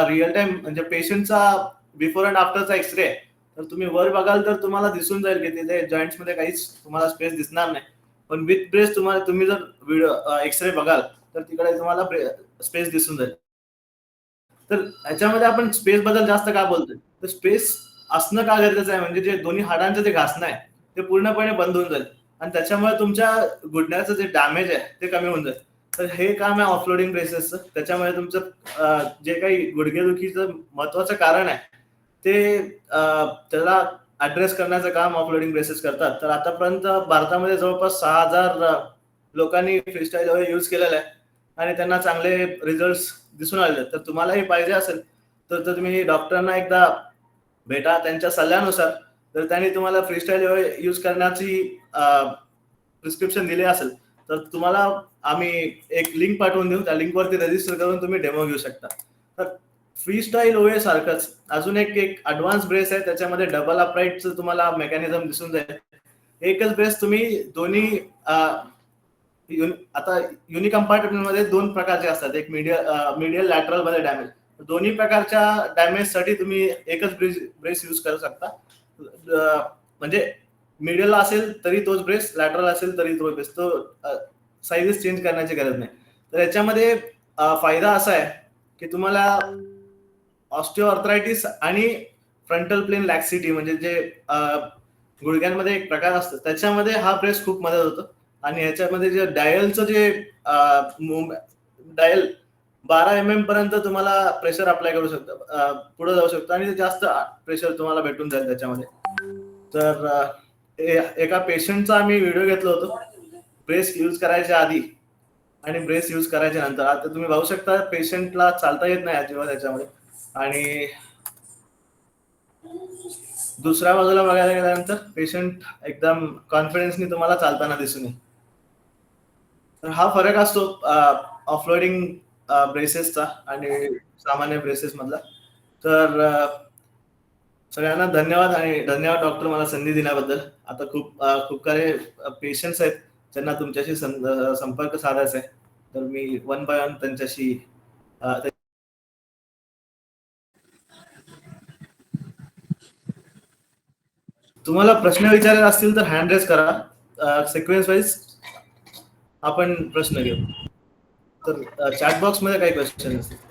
Speaker 1: रिअल टाइम म्हणजे पेशंटचा बिफोर अँड आफ्टरचा एक्सरे आहे. तर तुम्ही वर बघाल तर तुम्हाला दिसून जाईल की तिथे जॉईंट्स मध्ये काहीच तुम्हाला स्पेस दिसणार नाही. पण विथ ब्रेस तुम्ही जर व्हिडिओ एक्सरे बघाल तर तिकडे तुम्हाला स्पेस दिसून जाईल. तर ह्याच्यामध्ये आपण स्पेस बद्दल जास्त का बोलतोय तर स्पेस असणं का गरजेचं आहे म्हणजे जे दोन्ही हाडांचं जे घासणं आहे ते पूर्णपणे बंद होऊन जाईल आणि त्याच्यामुळे तुमच्या गुडघ्याचं जे डॅमेज आहे ते कमी होऊन जाईल. तर हे काम आहे ऑफलोडिंग ब्रेसेसचं. त्याच्यामुळे तुमचं जे काही गुडघेदुखीचं महत्वाचं कारण आहे ते त्याला ऍड्रेस करण्याचं काम ऑफलोडिंग ब्रेसेस करतात. तर आतापर्यंत भारतामध्ये जवळपास 6,000 लोकांनी फ्रीस्टाईल ओवे यूज केलेला आहे आणि त्यांना चांगले रिझल्ट दिसून आलेले. तर तुम्हालाही पाहिजे असेल तर तुम्ही डॉक्टरांना एकदा भेटा त्यांच्या सल्ल्यानुसार. तर त्यांनी तुम्हाला फ्रीस्टाईल ओवे यूज करण्याची प्रिस्क्रिप्शन दिली असेल तर तुम्हाला आम्ही एक लिंक पाठवून देऊ. त्या लिंकवरती रजिस्टर करून तुम्ही डेमो घेऊ शकता. तर फ्रीस्टाईल ओवे सारखंच अजून एक ऍडव्हान्स ब्रेस आहे. त्याच्यामध्ये डबल अपराईटचं तुम्हाला मेकॅनिझम दिसून जाईल. एकच ब्रेस तुम्ही दोन्ही आता युनिकंपार्टमेंट मध्ये 2 प्रकारचे असतात. एक मीडियल लॅटरल मध्ये डॅमेज. दोन्ही प्रकारच्या डॅमेज साठी तुम्ही एकच ब्रेस यूज करू शकता. म्हणजे मीडियल असेल तरी तोच ब्रेस, लॅटरल असेल तरी तोच ब्रेस. तो साईजेस चेंज करण्याची गरज नाही. तर याच्यामध्ये फायदा असा आहे की तुम्हाला ऑस्टिओआर्थरायटिस आणि फ्रंटल प्लेन लॅक्सिटी म्हणजे जे गुडघ्यांमध्ये एक प्रकार असतो त्याच्यामध्ये हा ब्रेस खूप मदत होतो. आणि ह्याच्यामध्ये जे डायलचं जे डायल 12 mm पर्यंत तुम्हाला प्रेशर अप्लाय करू शकता, पुढे जाऊ शकतो आणि जास्त प्रेशर तुम्हाला भेटून जाईल त्याच्यामध्ये. तर एका पेशंटचा आम्ही व्हिडिओ घेतला होतो ब्रेस यूज करायच्या आधी आणि ब्रेस यूज करायच्या नंतर. आता तुम्ही पाहू शकता पेशंटला चालता येत नाही अजिबात त्याच्यामध्ये आणि दुसऱ्या बाजूला बघायला गेल्यानंतर पेशंट एकदम कॉन्फिडन्सनी तुम्हाला चालताना दिसून येईल. तर हा फरक असतो ऑफलोडिंग ब्रेसेसचा आणि सामान्य ब्रेसेस मधला. तर सगळ्यांना धन्यवाद आणि धन्यवाद डॉक्टर मला संधी दिल्याबद्दल. आता खूप काही पेशंट्स आहेत ज्यांना तुमच्याशी संपर्क साधायचा आहे, तर मी वन बाय वन त्यांच्याशी तुम्हाला प्रश्न विचारायचे असतील तर हँड रेज करा. सिक्वेन्स वाईज आपण प्रश्न घेऊ. तर चॅट बॉक्स मध्ये काही क्वेश्चन असतील.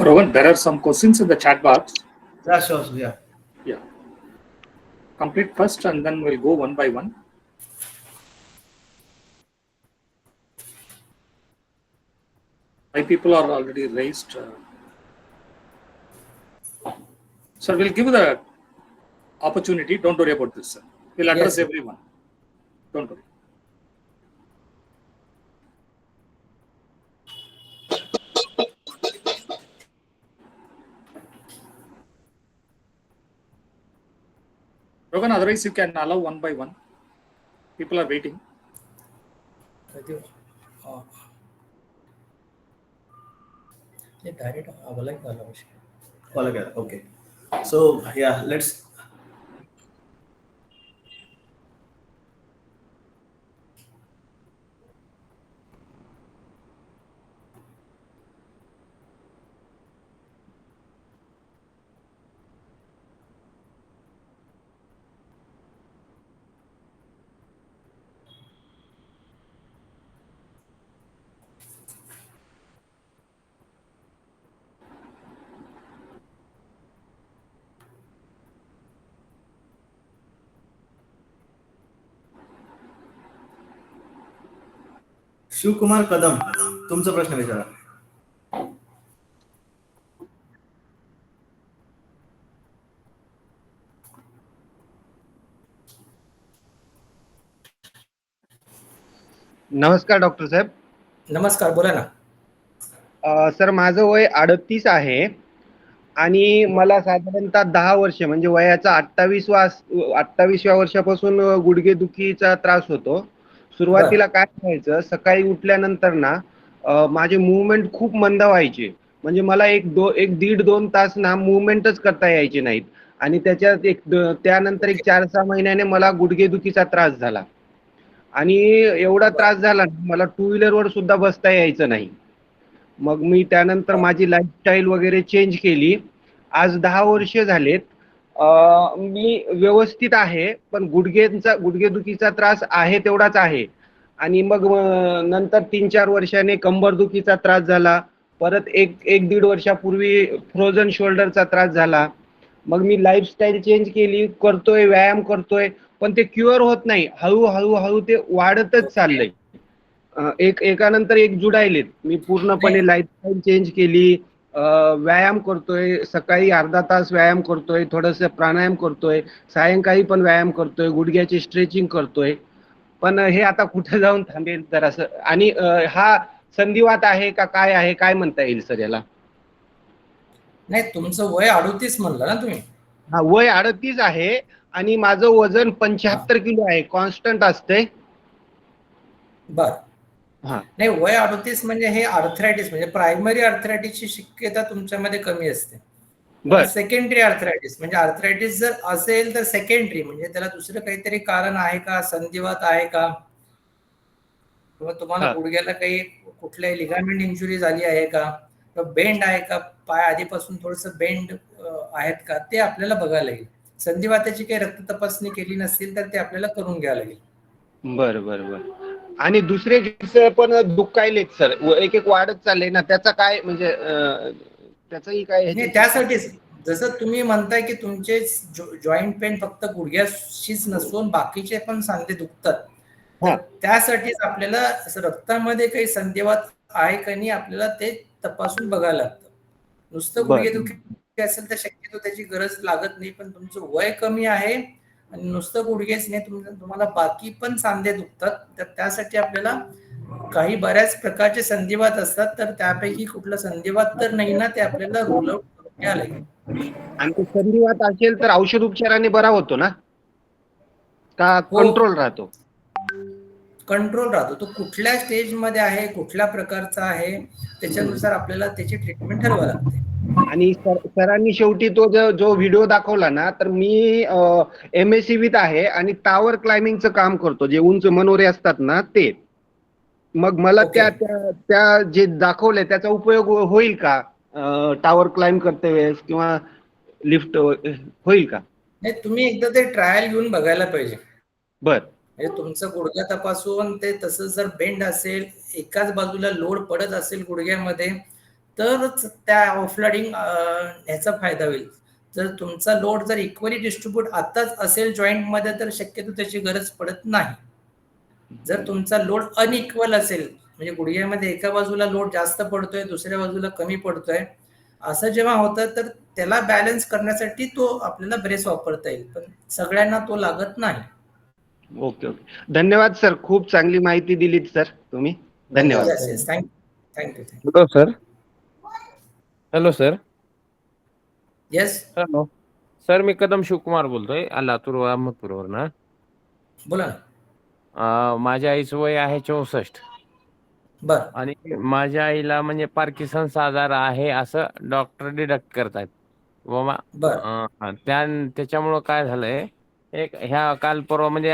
Speaker 3: Rohan, there are some questions in the chat box.
Speaker 1: Yeah, sure. Yeah.
Speaker 3: Yeah. Complete first and then we'll go one by one. Five people are already raised. Sir, we'll give the opportunity. Don't worry about this, sir. We'll address
Speaker 5: Yes.
Speaker 3: everyone. Don't worry. Rohan, otherwise you can allow one by one. People are waiting.
Speaker 1: All okay. So yeah, let's. Shivakumar Kadam, तुमचा प्रश्न विचारा.
Speaker 9: नमस्कार doctor साहेब.
Speaker 5: नमस्कार, बोला ना.
Speaker 9: Sir, माझं वय 38 आहे आणि मला साधारणतः 10 वर्ष म्हणजे वयाचा 28व्या वर्षापासून गुडघेदुखीचा त्रास होतो. सुरुवातीला काय व्हायचं, सकाळी उठल्यानंतर ना माझे मूवमेंट खूप मंद व्हायचे. म्हणजे मला एक दीड 2 तास ना मूवमेंटच करता यायचे नाहीत आणि त्याच्यात त्यानंतर 4-6 महिन्याने मला गुडघेदुखीचा त्रास झाला आणि एवढा त्रास झाला मला टू व्हीलरवर सुद्धा बसता यायचं नाही. मग मी त्यानंतर माझी लाईफस्टाईल वगैरे चेंज केली. आज 10 वर्ष झालेत. मी व्यवस्थित आहे, पण गुडघेदुखीचा त्रास आहे तेवढाच आहे. आणि मग नंतर 3-4 वर्षाने कंबरदुखीचा त्रास झाला. परत एक दीड वर्षापूर्वी फ्रोझन शोल्डरचा त्रास झाला. मग मी लाईफस्टाईल चेंज केली, करतोय, व्यायाम करतोय, पण ते क्युअर होत नाही. हळूहळू ते वाढतच चाललंय. एकानंतर एक जुडायलेत. मी पूर्णपणे लाईफस्टाईल चेंज केली, व्यायाम करतोय, सकाळी अर्धा तास व्यायाम करतोय, थोडंसं प्राणायाम करतोय, सायंकाळी पण व्यायाम करतोय, गुडघ्याची स्ट्रेचिंग करतोय. पण हे आता कुठे जाऊन थांबेल जरासं. आणि हा संधिवात आहे का काय आहे, काय म्हणता येईल सर याला?
Speaker 5: नाही, तुमचं वय 38 म्हणलं ना तुम्ही?
Speaker 9: हा, वय 38 आहे आणि माझं वजन 75 किलो आहे, कॉन्स्टंट असते.
Speaker 5: बर.
Speaker 9: हा,
Speaker 5: नाही, वय 38 म्हणजे हे आर्थरायटिस म्हणजे प्रायमरी आर्थरायटिसची शक्यता तुमच्यामध्ये कमी असते.
Speaker 9: बर.
Speaker 5: सेकंडरी आर्थरायटिस म्हणजे आर्थरायटिस जर असेल तर सेकंडरी म्हणजे त्याला दुसरं काहीतरी कारण आहे का, संधिवात आहे का, किंवा तुम्हाला गुडघ्याला काही कुठल्याही लिगामेंट इंजुरी झाली आहे का, किंवा बेंड आहे का, पाय आधीपासून थोडस बेंड आहेत का, ते आपल्याला बघायला लागेल. संधिवाताची काही रक्त तपासणी केली नसतील तर ते आपल्याला करून घ्यावं लागेल.
Speaker 9: बर बर बर. आणि दुसरे पण दुखायलेत सर, एक वाढत चालले ना, त्याचा काय म्हणजे त्याचंही काय?
Speaker 5: नाही, त्यासाठीच जसं तुम्ही म्हणताय की तुमचे जॉईंट पेन फक्त गुडघ्याशीच नसून बाकीचे पण सांधे दुखतात, तर त्यासाठीच आपल्याला रक्तामध्ये काही संधिवात आहे का नाही आपल्याला ते तपासून बघायला लागतं. नुसतं गुडघेदुखी असेल तर शक्यतो त्याची गरज लागत नाही, पण तुमचं वय कमी आहे आणि नुसतं गुडघेच नाही, तुम्हाला बाकी पण सांधे दुखतात, तर त्यासाठी आपल्याला काही बऱ्याच प्रकारचे संधिवात असतात, तर त्यापैकी कुठलं संधिवात तर नाही ना, ते आपल्याला रूल आउट करून घ्यावं लागेल.
Speaker 9: आणि ते संधिवात असेल तर औषध उपचाराने बरा होतो ना, का
Speaker 5: हो.
Speaker 9: कंट्रोल राहतो?
Speaker 5: कंट्रोल राहतो. तो कुठल्या स्टेजमध्ये आहे, कुठल्या प्रकारचा आहे, त्याच्यानुसार आपल्याला त्याची ट्रीटमेंट ठरवावी लागते.
Speaker 9: आणि सरांनी शेवटी तो जो व्हिडिओ दाखवला ना, तर मी MSCVत आहे आणि टावर क्लाइम्बिंगचं काम करतो, जे उंच मनोरे असतात ना ते. मग मला
Speaker 5: Okay.
Speaker 9: त्या जे दाखवले त्याचा उपयोग होईल का टावर क्लाइम्ब करते वेळेस किंवा लिफ्ट होईल का?
Speaker 5: नाही, तुम्ही एकदा ते ट्रायल घेऊन बघायला पाहिजे.
Speaker 9: बर.
Speaker 5: म्हणजे तुमचं गुडघा तपासून ते तसं जर बेंड असेल, एकाच बाजूला लोड पडत असेल गुडघ्यामध्ये, तरच त्या ऑफलोडिंग ह्याचा फायदा होईल. जर तुमचा लोड जर इक्वली डिस्ट्रीब्यूट आताच असेल जॉईंटमध्ये, तर शक्यतो त्याची गरज पडत नाही. जर तुमचा लोड अनइक्वल असेल, म्हणजे गुडघ्यामध्ये एका बाजूला लोड जास्त पडतोय, दुसऱ्या बाजूला कमी पडतोय, असं जेव्हा होतं, तर त्याला बॅलन्स करण्यासाठी तो आपल्याला ब्रेस वापरता येईल, पण सगळ्यांना तो लागत नाही.
Speaker 9: ओके ओके, धन्यवाद सर, खूप चांगली माहिती दिलीत सर तुम्ही. धन्यवाद.
Speaker 5: Yes yes, thank you.
Speaker 10: Hello sir. Hello sir.
Speaker 5: Yes,
Speaker 10: hello sir, मी कदम शिवकुमार बोलतोय, लातूर अहमदपूरवर ना.
Speaker 5: बोला ना.
Speaker 10: माझ्या आईचं वय आहे 64
Speaker 5: बर
Speaker 10: आणि माझ्या आईला म्हणजे पार्किन्सन्स आजार आहे असं डॉक्टर डिडक्ट करतात बाबा.
Speaker 5: बर
Speaker 10: त्याच्यामुळं काय झालंय, ह्या काल परवा म्हणजे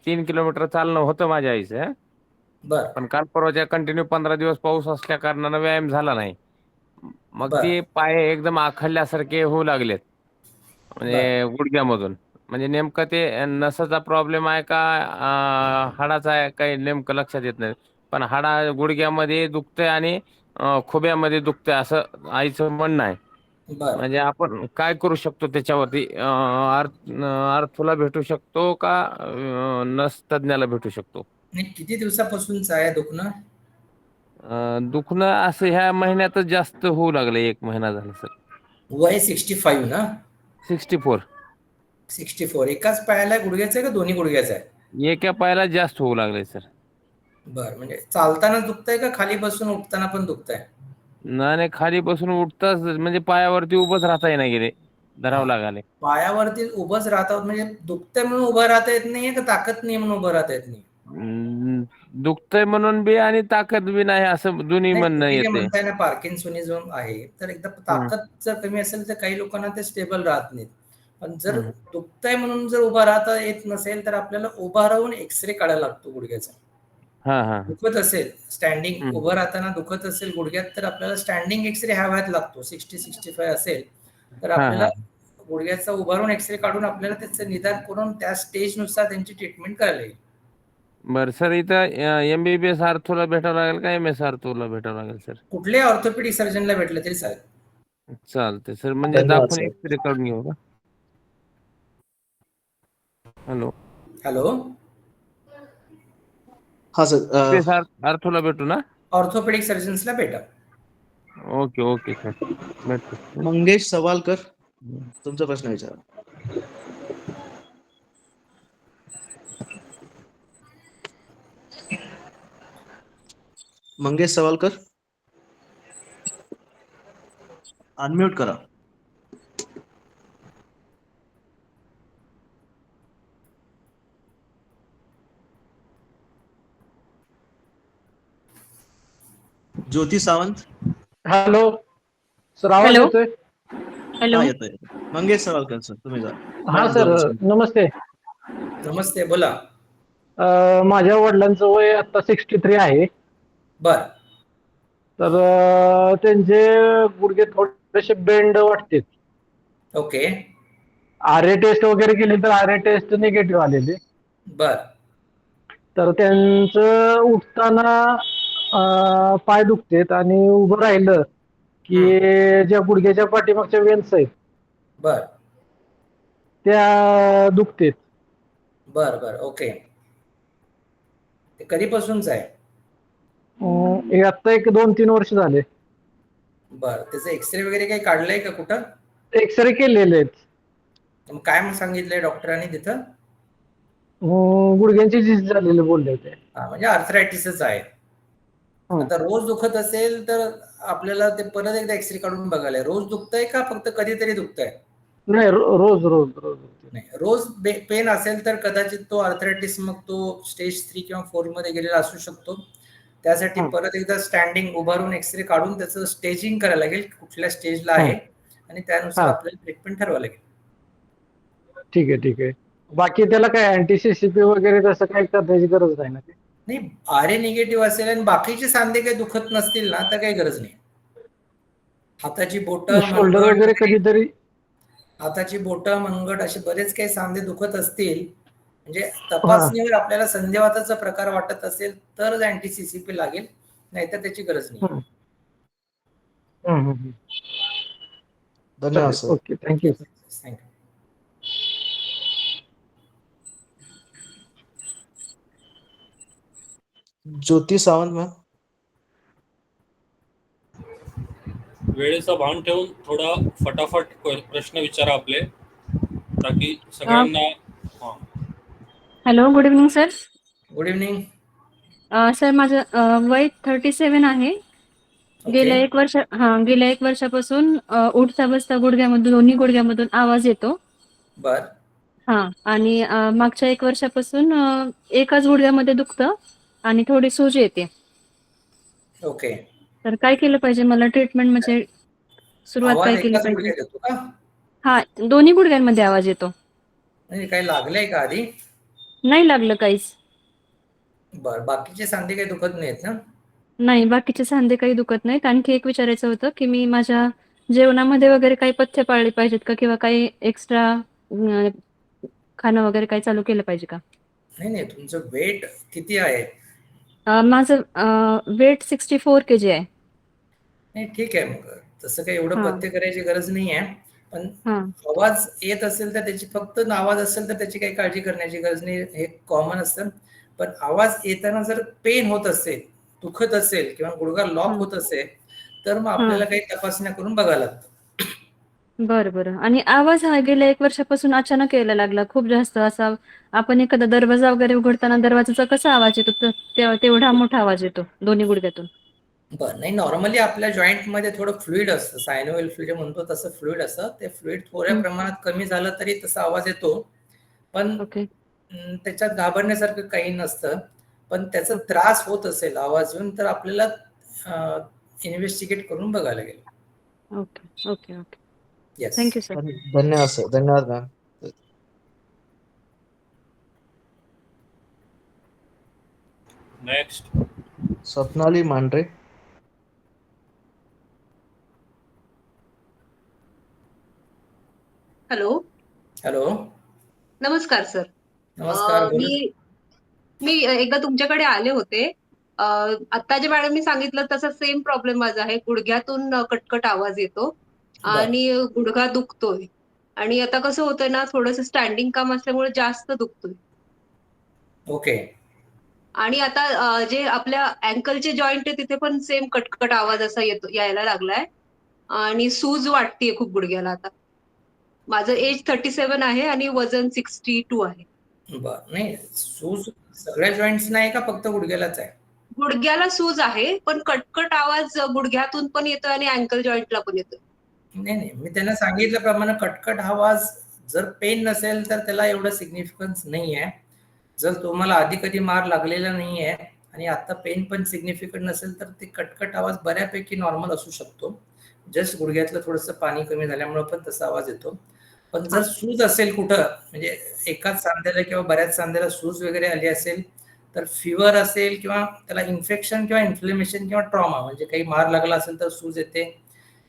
Speaker 10: 3 किलोमीटर चालणं होतं माझ्या आईचं,
Speaker 5: बर
Speaker 10: पण काल परवाच्या कंटिन्यू 15 दिवस पाऊस असल्या कारणानं व्यायाम झाला नाही. मग
Speaker 5: बर.
Speaker 10: ते पाय एकदम आखडल्यासारखे होऊ लागलेत, म्हणजे गुडघ्यामधून. म्हणजे नेमकं ते नसाचा प्रॉब्लेम आहे का हाडाचा आहे काही नेमकं लक्षात येत नाही. पण हाडा गुडघ्यामध्ये दुखतंय आणि खोब्यामध्ये दुखतंय असं आईचं म्हणणं आहे.
Speaker 5: बर.
Speaker 10: म्हणजे आपण काय करू शकतो त्याच्यावरती? अर्थोला भेटू शकतो का नस तज्ञाला भेटू शकतो?
Speaker 5: नाही, किती दिवसापासूनच आहे दुखणं?
Speaker 10: दुखणं असं ह्या महिन्यातच जास्त होऊ लागलं, 1 महिना झाला सर.
Speaker 5: वय 65 ना?
Speaker 10: 64.
Speaker 5: 64. एकाच पायाला गुडघ्याचं आहे का दोन्ही गुडघ्याचं आहे?
Speaker 10: एका पायाला जास्त होऊ लागले सर.
Speaker 5: बर, म्हणजे चालताना दुखतंय का खाली बसून उठताना पण दुखतंय?
Speaker 10: नाही, खाली बसून उठताच म्हणजे पायावरती उभंच राहता येईना गेले, धरावं लागाले.
Speaker 5: पायावरती उभंच राहतात म्हणजे दुखतंय म्हणून उभं राहता येत नाहीये का ताकद नाही म्हणून उभं राहता येत नाही?
Speaker 10: दुखतंय म्हणून बी आणि ताकद बी नाही असं दोन्ही
Speaker 5: नाही,
Speaker 10: म्हणणं
Speaker 5: तुम्ही जे
Speaker 10: येते.
Speaker 5: म्हणताय ना पार्किन्सोनिझम आहे, तर एकदा ताकद जर कमी असेल तर काही लोकांना ते स्टेबल राहत नाहीत. पण जर दुखतंय म्हणून जर उभा राहता येत नसेल, तर आपल्याला उभा राहून एक्सरे काढायला लागतो गुडघ्याचा. दुखत असेल, स्टँडिंग उभं राहताना दुखत असेल गुडघ्यात, तर आपल्याला स्टँडिंग एक्सरे हवायला लागतो. 60-65 असेल तर आपल्याला गुडघ्याचा उभा राहून एक्सरे काढून आपल्याला त्याचं निदान करून त्या स्टेजनुसार त्यांची ट्रीटमेंट करायला येईल.
Speaker 10: बरं सर, इथं MBBS अर्थोला भेटावं लागेल का MS अर्थोला भेटावं लागेल सर?
Speaker 5: कुठल्याही ऑर्थोपेडिक सर्जनला भेटलं तरी चालेल.
Speaker 10: चालते सर, म्हणजे
Speaker 8: धन्यवाद
Speaker 10: दाखवून
Speaker 8: सर.
Speaker 10: एक्सरे काढून घेऊ का? हॅलो
Speaker 5: हॅलो,
Speaker 8: हा सर.
Speaker 10: अर्थोला भेटू ना?
Speaker 5: ऑर्थोपेडिक सर्जन्सला भेटा.
Speaker 10: ओके सर, भेटतो.
Speaker 8: मंगेश सवालकर, तुमचा प्रश्न विचारा. मंगेश सवालकर, अनम्यूट करा. ज्योती सावंत.
Speaker 4: हॅलो सर, आवाज येतोय?
Speaker 8: हा, येतोय. मंगेश सवालकर सर, तुम्ही जा.
Speaker 4: हा सर, नमस्ते.
Speaker 5: नमस्ते, बोला.
Speaker 4: माझ्या वडिलांचं वय आता 63 आहे.
Speaker 5: बर,
Speaker 4: तर त्यांचे गुडघे थोडेसे बेंड वाटते.
Speaker 5: ओके.
Speaker 4: RA टेस्ट वगैरे केली तर RA टेस्ट निगेटिव्ह आलेली.
Speaker 5: बर
Speaker 4: तर त्यांचं उठताना पाय दुखतेत आणि उभं राहिलं की ज्या गुडघ्याच्या पाठीमागच्या वेन्स आहेत
Speaker 5: बर
Speaker 4: त्या दुखतेत.
Speaker 5: बर ओके. ते कधीपासूनच आहे?
Speaker 4: हे आता 1-2-3 वर्ष झाले.
Speaker 5: बर, त्याचं एक्सरे वगैरे काही काढलंय का कुठं?
Speaker 4: एक्सरे केलेले आहेत.
Speaker 5: मग काय सांगितलंय डॉक्टरांनी तिथं?
Speaker 4: गुडघ्यांची झीज झालेली बोलले होते.
Speaker 5: म्हणजे आर्थरायटिसच आहे.
Speaker 4: हं.
Speaker 5: आता रोज दुखत असेल तर आपल्याला ते परत एकदा एक्सरे काढून बघायला रोज दुखतंय का फक्त कधीतरी दुखतंय?
Speaker 4: नाही रोज रोज रोज
Speaker 5: नाही, रोज पेन असेल तर कदाचित तो आर्थरायटिस मग तो स्टेज 3 किंवा 4 मध्ये गेलेला असू शकतो. त्यासाठी
Speaker 4: हं.
Speaker 5: परत एकदा स्टँडिंग उभारून एक्सरे काढून त्याचं स्टेजिंग करायला लागेल, कुठल्या स्टेजला आहे आणि त्यानुसार
Speaker 4: हा.
Speaker 5: आपल्याला ट्रीटमेंट ठरवावं लागेल.
Speaker 4: ठीक आहे ठीक आहे. बाकी त्याला काय अँटीसीसीपी वगैरे तसं काही करण्याची गरज नाही ना?
Speaker 5: नाही, RA निगेटिव्ह असेल आणि बाकीचे सांधे काही दुखत नसतील ना तर काही गरज नाही. हाताची बोटं,
Speaker 4: शोल्डर
Speaker 5: मनगट
Speaker 4: वगैरे कधीतरी
Speaker 5: हाताची बोटं, मनगट असे बरेच काही सांधे दुखत असतील, म्हणजे
Speaker 4: हा.
Speaker 5: तपासणीवर आपल्याला संधिवाताचा प्रकार वाटत असेल तरच अँटीसीसीपी लागेल, नाहीतर त्याची गरज नाही.
Speaker 4: हं. हं, हं, हं.
Speaker 8: धन्यवाद सर.
Speaker 4: Okay thank you.
Speaker 5: थँक्यू.
Speaker 8: ज्योती सावंत मॅम.
Speaker 2: वेळेचा भान ठेवून थोडा फटाफट प्रश्न विचारा आपले, ताकी सगळ्यांना.
Speaker 11: Hello, good evening sir.
Speaker 5: Good evening.
Speaker 11: Sir माझं वय 37 आहे. गेल्या एक वर्षापासून उठता बसता गुडघ्यामधून दोन्ही गुडघ्यामधून आवाज येतो.
Speaker 5: बर.
Speaker 11: आणि मागच्या 1 वर्षापासून एकाच गुडघ्यामध्ये दुखतं आणि थोडी सूज येते.
Speaker 5: ओके.
Speaker 11: तर काय केलं पाहिजे मला ट्रीटमेंट म्हणजे सुरुवात
Speaker 5: आवाज
Speaker 11: काय केली
Speaker 5: एकाच
Speaker 11: पाहिजे?
Speaker 5: गुडघ्यात येतो का?
Speaker 11: हा, दोन्ही गुडघ्यांमध्ये आवाज येतो.
Speaker 5: म्हणजे काही लागलंय का आधी?
Speaker 11: नाही लागलं काहीच.
Speaker 5: बर, बाकीचे सांधे काही दुखत नाहीत ना?
Speaker 11: नाही, बाकीचे सांधे काही दुखत नाहीत. आणखी एक विचारायचं होतं की मी माझ्या जेवणामध्ये वगैरे काही पथ्य पाळले पाहिजेत का किंवा काही एक्स्ट्रा खाणं वगैरे काही चालू केलं पाहिजे का?
Speaker 5: नाही, तुमचं वेट किती आहे?
Speaker 11: माझं वेट 64 kg आहे.
Speaker 5: नाही, ठीक आहे. मग तसं काही एवढं
Speaker 11: हां.
Speaker 5: पथ्य करायची गरज नाही आहे. पण
Speaker 11: हां.
Speaker 5: आवाज येत असेल तर त्याची फक्त आवाज असेल तर त्याची काही काळजी करण्याची गरज नाही, हे कॉमन असतं. पण आवाज येताना जर पेन होत असेल, दुखत असेल किंवा गुडघा लॉक होत असेल तर मग आपल्याला काही तपासण्या करून बघायला लागतं.
Speaker 11: बरं. आणि आवाज हा गेल्या 1 वर्षापासून अचानक यायला लागला खूप जास्त. असा आपण एखादा दरवाजा वगैरे उघडताना दरवाजाचा कसा आवाज येतो तेवढा मोठा आवाज येतो दोन्ही गुडघ्यातून.
Speaker 5: बरं, नाही, नॉर्मली आपल्या जॉईंटमध्ये थोडं फ्लुइड असतं, सायनोव्हेल फ्लुइड म्हणतो तसं फ्लुइड असतं. ते फ्लुइड थोड्या प्रमाणात कमी झालं तरी तसा आवाज येतो. पण
Speaker 11: ओके.
Speaker 5: त्याच्यात घाबरण्यासारखं काही नसतं. पण त्याचा त्रास होत असेल आवाज येऊन तर आपल्याला इन्व्हेस्टिगेट करून बघायला लागेल.
Speaker 11: ओके.
Speaker 5: येस.
Speaker 11: Thank you sir.
Speaker 8: धन्यवाद सर. धन्यवाद ma'am.
Speaker 2: Next.
Speaker 8: Swapnali Mandhare.
Speaker 12: Hello. नमस्कार सर.
Speaker 5: नमस्कार.
Speaker 12: मी एकदा तुमच्याकडे आले होते. आता जे मॅडमनी सांगितलं तसा सेम प्रॉब्लेम माझा आहे. गुडघ्यातून कटकट आवाज येतो आणि गुडघा दुखतोय. आणि आता कसं होतंय ना, थोडंसं स्टँडिंग काम असल्यामुळे जास्त दुखतोय.
Speaker 5: ओके.
Speaker 12: आणि आता जे आपल्या अँकलचे जॉईंट आहे तिथे पण सेम कटकट आवाज असा यायला लागलाय आणि सूज वाटतेय खूप गुडघ्याला आता. माझं एज 37 आहे आणि वजन 62 आहे.
Speaker 5: बरं, नाही, सूज सगळ्या जॉईंट्स नाही का फक्त गुडघ्यालाच आहे?
Speaker 12: गुडघ्याला सूज आहे, पण कटकट आवाज गुडघ्यातून पण येतोय आणि अँकल जॉईंटला पण येतोय.
Speaker 5: नाही, मी त्यांना सांगितल्याप्रमाणे कटकट आवाज जर पेन नसेल तर त्याला एवढं सिग्निफिकन्स नाही आहे. जर तुम्हाला आधी कधी मार लागलेला नाही आहे आणि आता पेन पण सिग्निफिकंट नसेल तर ते कटकट आवाज बऱ्यापैकी नॉर्मल असू शकतो. जस्ट गुडघ्यातलं थोडंसं पाणी कमी झाल्यामुळे पण तसा आवाज येतो. पण जर सूज असेल कुठं, म्हणजे एकाच सांध्याला किंवा बऱ्याच सांध्याला सूज वगैरे आली असेल तर फिवर असेल किंवा त्याला इन्फेक्शन किंवा इन्फ्लेमेशन किंवा ट्रॉमा, म्हणजे काही मार लागला असेल तर सूज येते,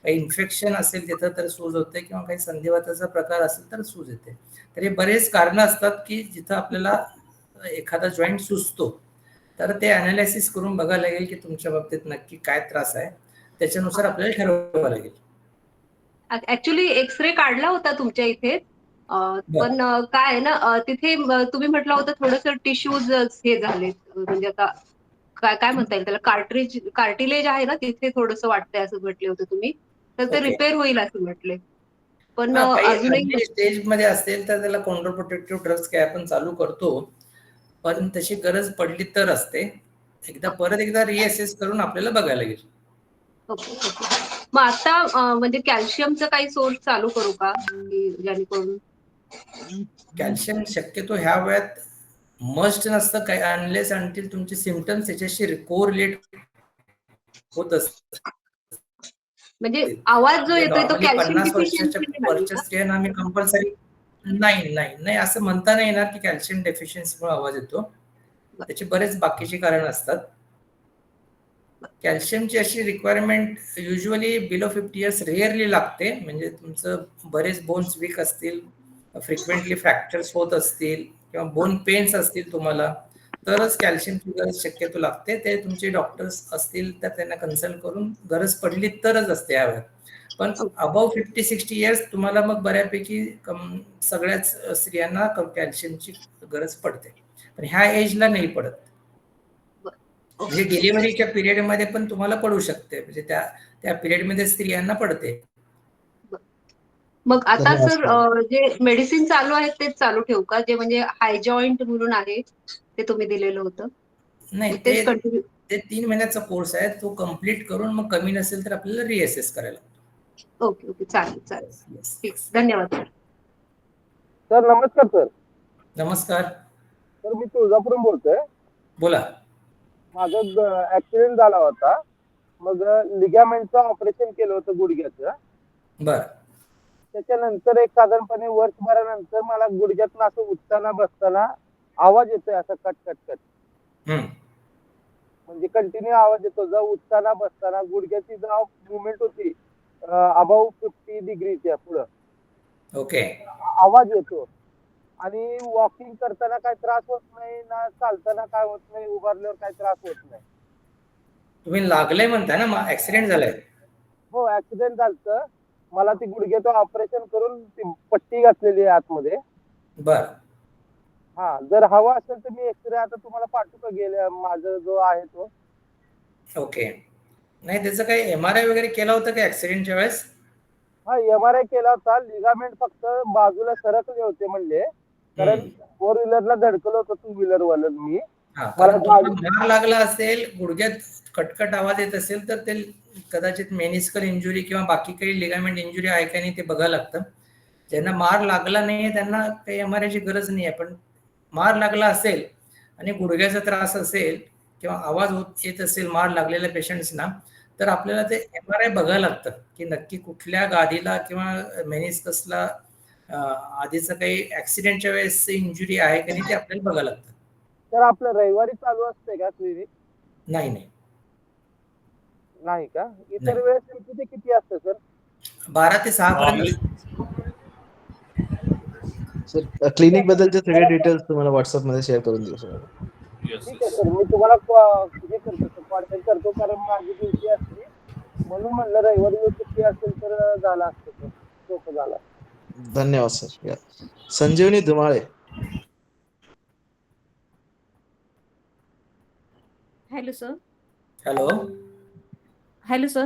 Speaker 5: काही इन्फेक्शन असेल तिथं तर सूज होते किंवा काही संधिवाताचा प्रकार असेल तर सूज येते. तर हे बरेच कारणं असतात की जिथं आपल्याला एखादा जॉईंट सुजतो. तर ते अनालिसिस करून बघायला लागेल की तुमच्या बाबतीत नक्की काय त्रास आहे, त्याच्यानुसार आपल्याला ठरवावं लागेल.
Speaker 12: ऍक्च्युली एक्सरे काढला होता तुमच्या इथे, पण काय आहे ना, तिथे तुम्ही म्हटलं होतं थोडंसं टिश्यूज हे झाले, म्हणजे आता काय म्हणता येईल त्याला, कार्टिलेज आहे ना तिथे थोडंसं वाटतंय असं म्हटले होते तुम्ही, तर ते रिपेअर होईल असं म्हटले. पण
Speaker 5: काही
Speaker 12: अजूनही
Speaker 5: स्टेज मध्ये असेल तर त्याला कॉन्ट्राप्रोटेक्टिव्ह ड्रग्स काय आपण चालू करतो. पण तशी गरज पडली तर असते. परत एकदा रिअसेस करून आपल्याला बघायला लागेल.
Speaker 12: Okay okay. मग आता म्हणजे कॅल्शियमचं काही सोर्स चालू करू का, की जेणेकरून
Speaker 5: कॅल्शियम शक्यतो ह्या वयात मस्ट नसतं काय, अनलेस अंटील तुमचे सिम्पटम्स त्याच्याशी कोरिलेट होत असतात.
Speaker 12: म्हणजे आवाज जो
Speaker 5: म्हणजे
Speaker 12: येतोय तो
Speaker 5: नॉर्मली
Speaker 12: कॅल्शियम
Speaker 5: 50 वर्षाच्या
Speaker 12: डिफिशियन्सी नाही
Speaker 5: वरच्या
Speaker 12: का?
Speaker 5: स्त्रियांना आम्ही कंपल्सरी नाही असं म्हणता नाही येणार की कॅल्शियम डेफिशियन्सीमुळे आवाज येतो. त्याचे बरेच बाकीचे कारण असतात. कॅल्शियमची अशी requirement usually below 50 years rarely लागते. म्हणजे तुमचं बरेच बोन्स वीक असतील, फ्रिक्वेंटली फ्रॅक्चर्स होत असतील किंवा बोन पेन्स असतील तुम्हाला, तरच कॅल्शियमची गरज शक्यतो लागते. ते तुमचे डॉक्टर्स असतील तर त्यांना कन्सल्ट करून गरज पडली तरच असते यावेळेस. पण अबाव 50-60 इयर्स तुम्हाला मग बऱ्यापैकी सगळ्याच स्त्रियांना कॅल्शियमची गरज पडते, पण ह्या एजला नाही पडत. म्हणजे डिलिव्हरीच्या पिरियडमध्ये पण तुम्हाला पडू शकते, म्हणजे त्या पिरियडमध्ये स्त्रियांना पडते.
Speaker 12: मग आता
Speaker 8: धन्यवाद
Speaker 12: सर
Speaker 8: सर.
Speaker 12: जे मेडिसिन चालू आहेत तेच चालू ठेवू का, जे म्हणजे हाय जॉईंट म्हणून आहे ते तुम्ही दिलेलं होतं?
Speaker 5: नाही,
Speaker 12: तेच कंटिन्यू.
Speaker 5: ते 3 महिन्याचा कोर्स आहे, तो कम्प्लीट करून मग कमी नसेल तर आपल्याला रिअसेस करायला.
Speaker 12: ओके ओके, चालेल चालेल, ठीक, धन्यवाद सर.
Speaker 9: सर नमस्कार सर.
Speaker 5: नमस्कार,
Speaker 9: सर मी तुळजापूरहून बोलतोय.
Speaker 5: बोला.
Speaker 9: माझा ऍक्सिडेंट झाला होता, मग लिगामेंटचं ऑपरेशन केलं होतं गुडघ्याचं.
Speaker 5: बर.
Speaker 9: त्याच्यानंतर एक साधारणपणे वर्षभरानंतर मला गुडघ्यातनं असं उठताना बसताना आवाज येतोय, असा कट कट कट, म्हणजे कंटिन्यू आवाज येतो. जेव्हा उठताना बसताना गुडघ्याची जेव्हा मुवमेंट होती अबाव 50 डिग्रीच्या पुढं,
Speaker 5: ओके.
Speaker 9: आवाज येतो. आणि वॉकिंग करताना काय त्रास होत नाही, ना चालताना काय होत नाही, उभारल्यावर काय त्रास होत नाही.
Speaker 5: तुम्ही लागलंय म्हणताय ना, मग ऍक्सिडेंट झालाय?
Speaker 9: हो, ऍक्सिडेंट झालं. मला ती गुडघ्याचं ऑपरेशन करून ती पट्टी घातलेली आहे आतमध्ये.
Speaker 5: बर.
Speaker 9: हा, जर हवा असेल तर मी एक्सरे आता तुम्हाला पाठवू का, गेल्या माझा जो आहे तो.
Speaker 5: ओके. नाही, त्याचं काही MRI वगैरे केला होता का ऍक्सिडेंटच्या वेळेस?
Speaker 9: हा, MRI केला होता. लिगामेंट फक्त बाजूला सरकले होते म्हणले, कारण 4 व्हीलरला धडकलं होतं 2 व्हीलर वालं मी. मला
Speaker 5: मार लागला असेल, गुडघ्यात कटकट आवाज येत असेल तर ते कदाचित मेनिस्कल इंजुरी किंवा बाकी काही लिगामेंट इंजुरी आहे का नाही ते बघायला लागतं. ज्यांना मार लागला नाहीये त्यांना काही MRI ची गरज नाही आहे, पण मार लागला असेल आणि गुडघ्याचा त्रास असेल किंवा आवाज येत असेल मार लागलेल्या पेशंट्सना, तर आपल्याला ते MRI बघायला लागतं की नक्की कुठल्या गादीला किंवा मेनिस्कसला आधीचं काही ऍक्सिडेंटच्या वेळेस इंजुरी आहे का नाही ते आपल्याला बघायला लागतं.
Speaker 9: तर आपलं रविवारी चालू असते का क्लिनिक?
Speaker 5: नाही
Speaker 9: नाही का? इतर वेळेस किती ते किती असतं सर?
Speaker 5: 12 ते 6 पर्यंत.
Speaker 8: सर क्लिनिक बद्दलचे सगळे डिटेल्स तुम्हाला व्हॉट्सअप मध्ये शेअर करून देऊ सर.
Speaker 9: ठीक आहे सर, मी तुम्हाला हे करतो सर, कॉन्टॅक्ट करतो, कारण माझी ड्युटी असते म्हणून म्हणलं रविवारी सुट्टी असेल तर झालं असतं सर, सोपं झालं.
Speaker 8: धन्यवाद सर. या Sanjivani Dhumale.
Speaker 11: Hello sir.
Speaker 5: Hello
Speaker 11: sir.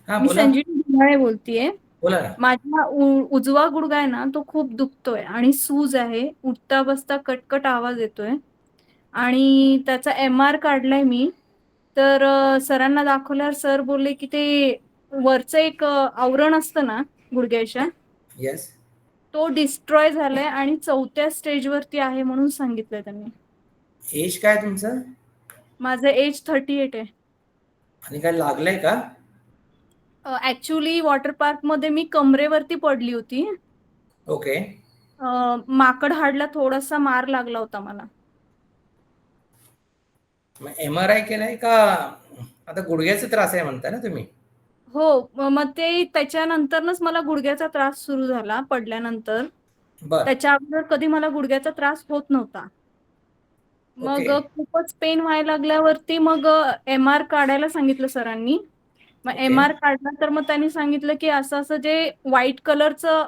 Speaker 5: हा,
Speaker 11: मी
Speaker 5: बोला.
Speaker 11: संजीवनी धुमाळे बोलतीये.
Speaker 5: बोला ना.
Speaker 11: माझा उजवा गुडघा आहे ना, तो खूप दुखतोय आणि सूज आहे. उठता बसता कटकट आवाज येतोय आणि त्याचा MR काढलाय मी. तर सरांना दाखवल्यावर सर बोलले की ते वरचं एक आवरण असतं ना गुडघ्याच्या,
Speaker 5: येस.
Speaker 11: तो डिस्ट्रॉय झालाय आणि 4थ्या स्टेजवरती आहे म्हणून सांगितलंय त्यांनी.
Speaker 5: एज काय तुमचं?
Speaker 11: माझं एज 38 आहे.
Speaker 5: आणि काय लागलंय का?
Speaker 11: ऍक्च्युली वॉटर पार्क मध्ये मी कमरेवरती पडली होती.
Speaker 5: ओके.
Speaker 11: माकड हाडला थोडासा मार लागला होता मला.
Speaker 5: मग MRI केलाय का? आता गुडघ्याचा त्रास आहे म्हणता ना तुम्ही?
Speaker 11: हो, मग ते त्याच्यानंतरच मला गुडघ्याचा त्रास सुरू झाला पडल्यानंतर. त्याच्या अगोदर कधी मला गुडघ्याचा त्रास होत नव्हता. मग खूपच पेन व्हायला लागल्यावरती मग MR काढायला सांगितलं सरांनी. मग MR काढला तर मग त्यांनी सांगितलं की असं असं जे व्हाईट कलरचं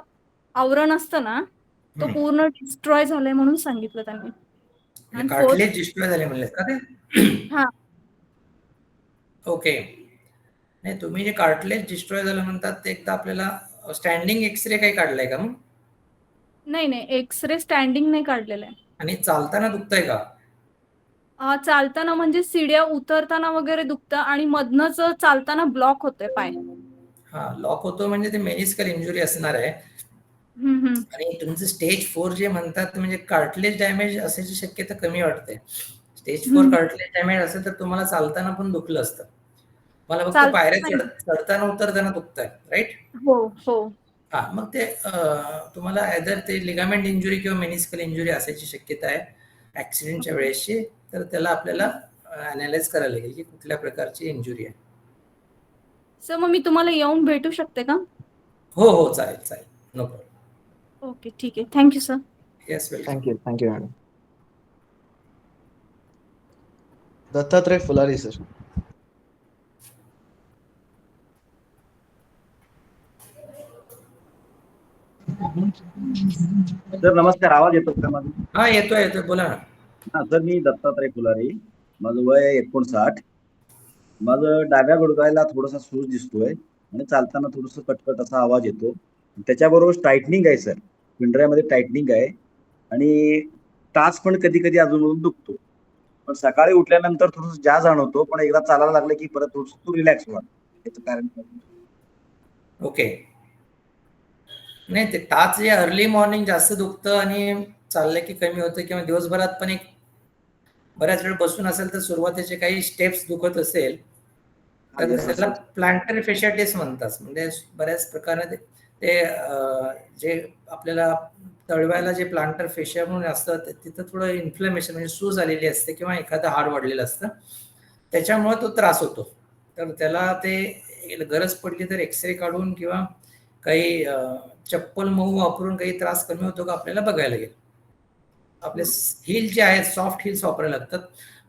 Speaker 11: आवरण असतं ना, तो पूर्ण डिस्ट्रॉय झालंय म्हणून सांगितलं त्यांनी.
Speaker 5: कार्टिलेज डिस्ट्रॉय झाले म्हणले का ते?
Speaker 11: हा.
Speaker 5: ओके. नाही, तुम्ही जे कार्टिलेज डिस्ट्रॉय झालं म्हणतात ते एकदा आपल्याला स्टँडिंग एक्सरे काही काढलाय का मग?
Speaker 11: नाही, एक्सरे स्टँडिंग नाही काढलेला आहे.
Speaker 5: आणि चालताना दुखतंय का?
Speaker 13: चालताना म्हणजे सीड्या उतरताना वगैरे दुखतं आणि मधनच चालताना ब्लॉक होतोय पाय.
Speaker 5: हा, लॉक होतो म्हणजे ते मेनिस्कल इंजुरी असणार आहे. आणि तुमचं स्टेज 4 जे म्हणतात म्हणजे कार्टिलेज डॅमेज असायची शक्यता कमी वाटते. स्टेज 4 कार्टिलेज डॅमेज असेल तर तुम्हाला चालताना पण दुखलं असतं. मला फक्त पायऱ्या चढताना उतरताना दुखतंय, राईट?
Speaker 13: हो.
Speaker 5: हा, मग ते तुम्हाला आयदर ते लिगामेंट इंजुरी किंवा मेनिस्कल इंजुरी असायची शक्यता आहे ऍक्सिडेंटच्या वेळेसची. तर त्याला आपल्याला अनालाइज करायला लागेल की कुठल्या प्रकारची इंजुरी आहे.
Speaker 13: सर मग मी तुम्हाला येऊन भेटू शकते का?
Speaker 5: हो, चालेल, नो प्रॉब्लेम.
Speaker 13: ओके, ठीक आहे. Thank you sir.
Speaker 5: Yes, welcome.
Speaker 8: Thank you madam. Dattatray Phulari sir.
Speaker 14: Sir नमस्कार, आवाज येतो का माझा?
Speaker 5: हा, येतोय, बोला ना.
Speaker 14: हा सर, मी दत्तात्रय फुलारी, माझं वय आहे 59. माझं डाव्या गुडघ्याला थोडासा सूज दिसतोय आणि चालताना थोडस कटकट असा आवाज येतो. त्याच्याबरोबर टायटनिंग आहे सर, पिंढऱ्यामध्ये टायटनिंग आहे आणि टाच पण कधी कधी अजून दुखतो. पण सकाळी उठल्यानंतर थोडस जाणवतो, पण एकदा चालायला लागलं की परत थोडस तो रिलॅक्स होणार. याचं कारण काय?
Speaker 5: ओके. नाही, ते टाच जे अर्ली मॉर्निंग जास्त दुखतं आणि चाललं की कमी होतं, किंवा दिवसभरात पण एक बऱ्याच वेळ बसून असेल तर सुरुवातीचे काही स्टेप्स दुखत असेल तर त्याला प्लांटर फेशियाटिस म्हणतात. म्हणजे बऱ्याच प्रकारे ते जे आपल्याला तळव्याला जे प्लांटर फेशिया म्हणून असतं तिथं थोडं इन्फ्लेमेशन म्हणजे सूज आलेली असते किंवा एखादं हाड वाढलेलं असतं, त्याच्यामुळे तो त्रास होतो. तर त्याला ते गरज पडली तर एक्सरे काढून किंवा काही चप्पल मऊ वापरून काही त्रास कमी होतो का आपल्याला बघायला लागेल. आपले हिल जे आहेत सॉफ्ट हिल्स वापरायला लागतात.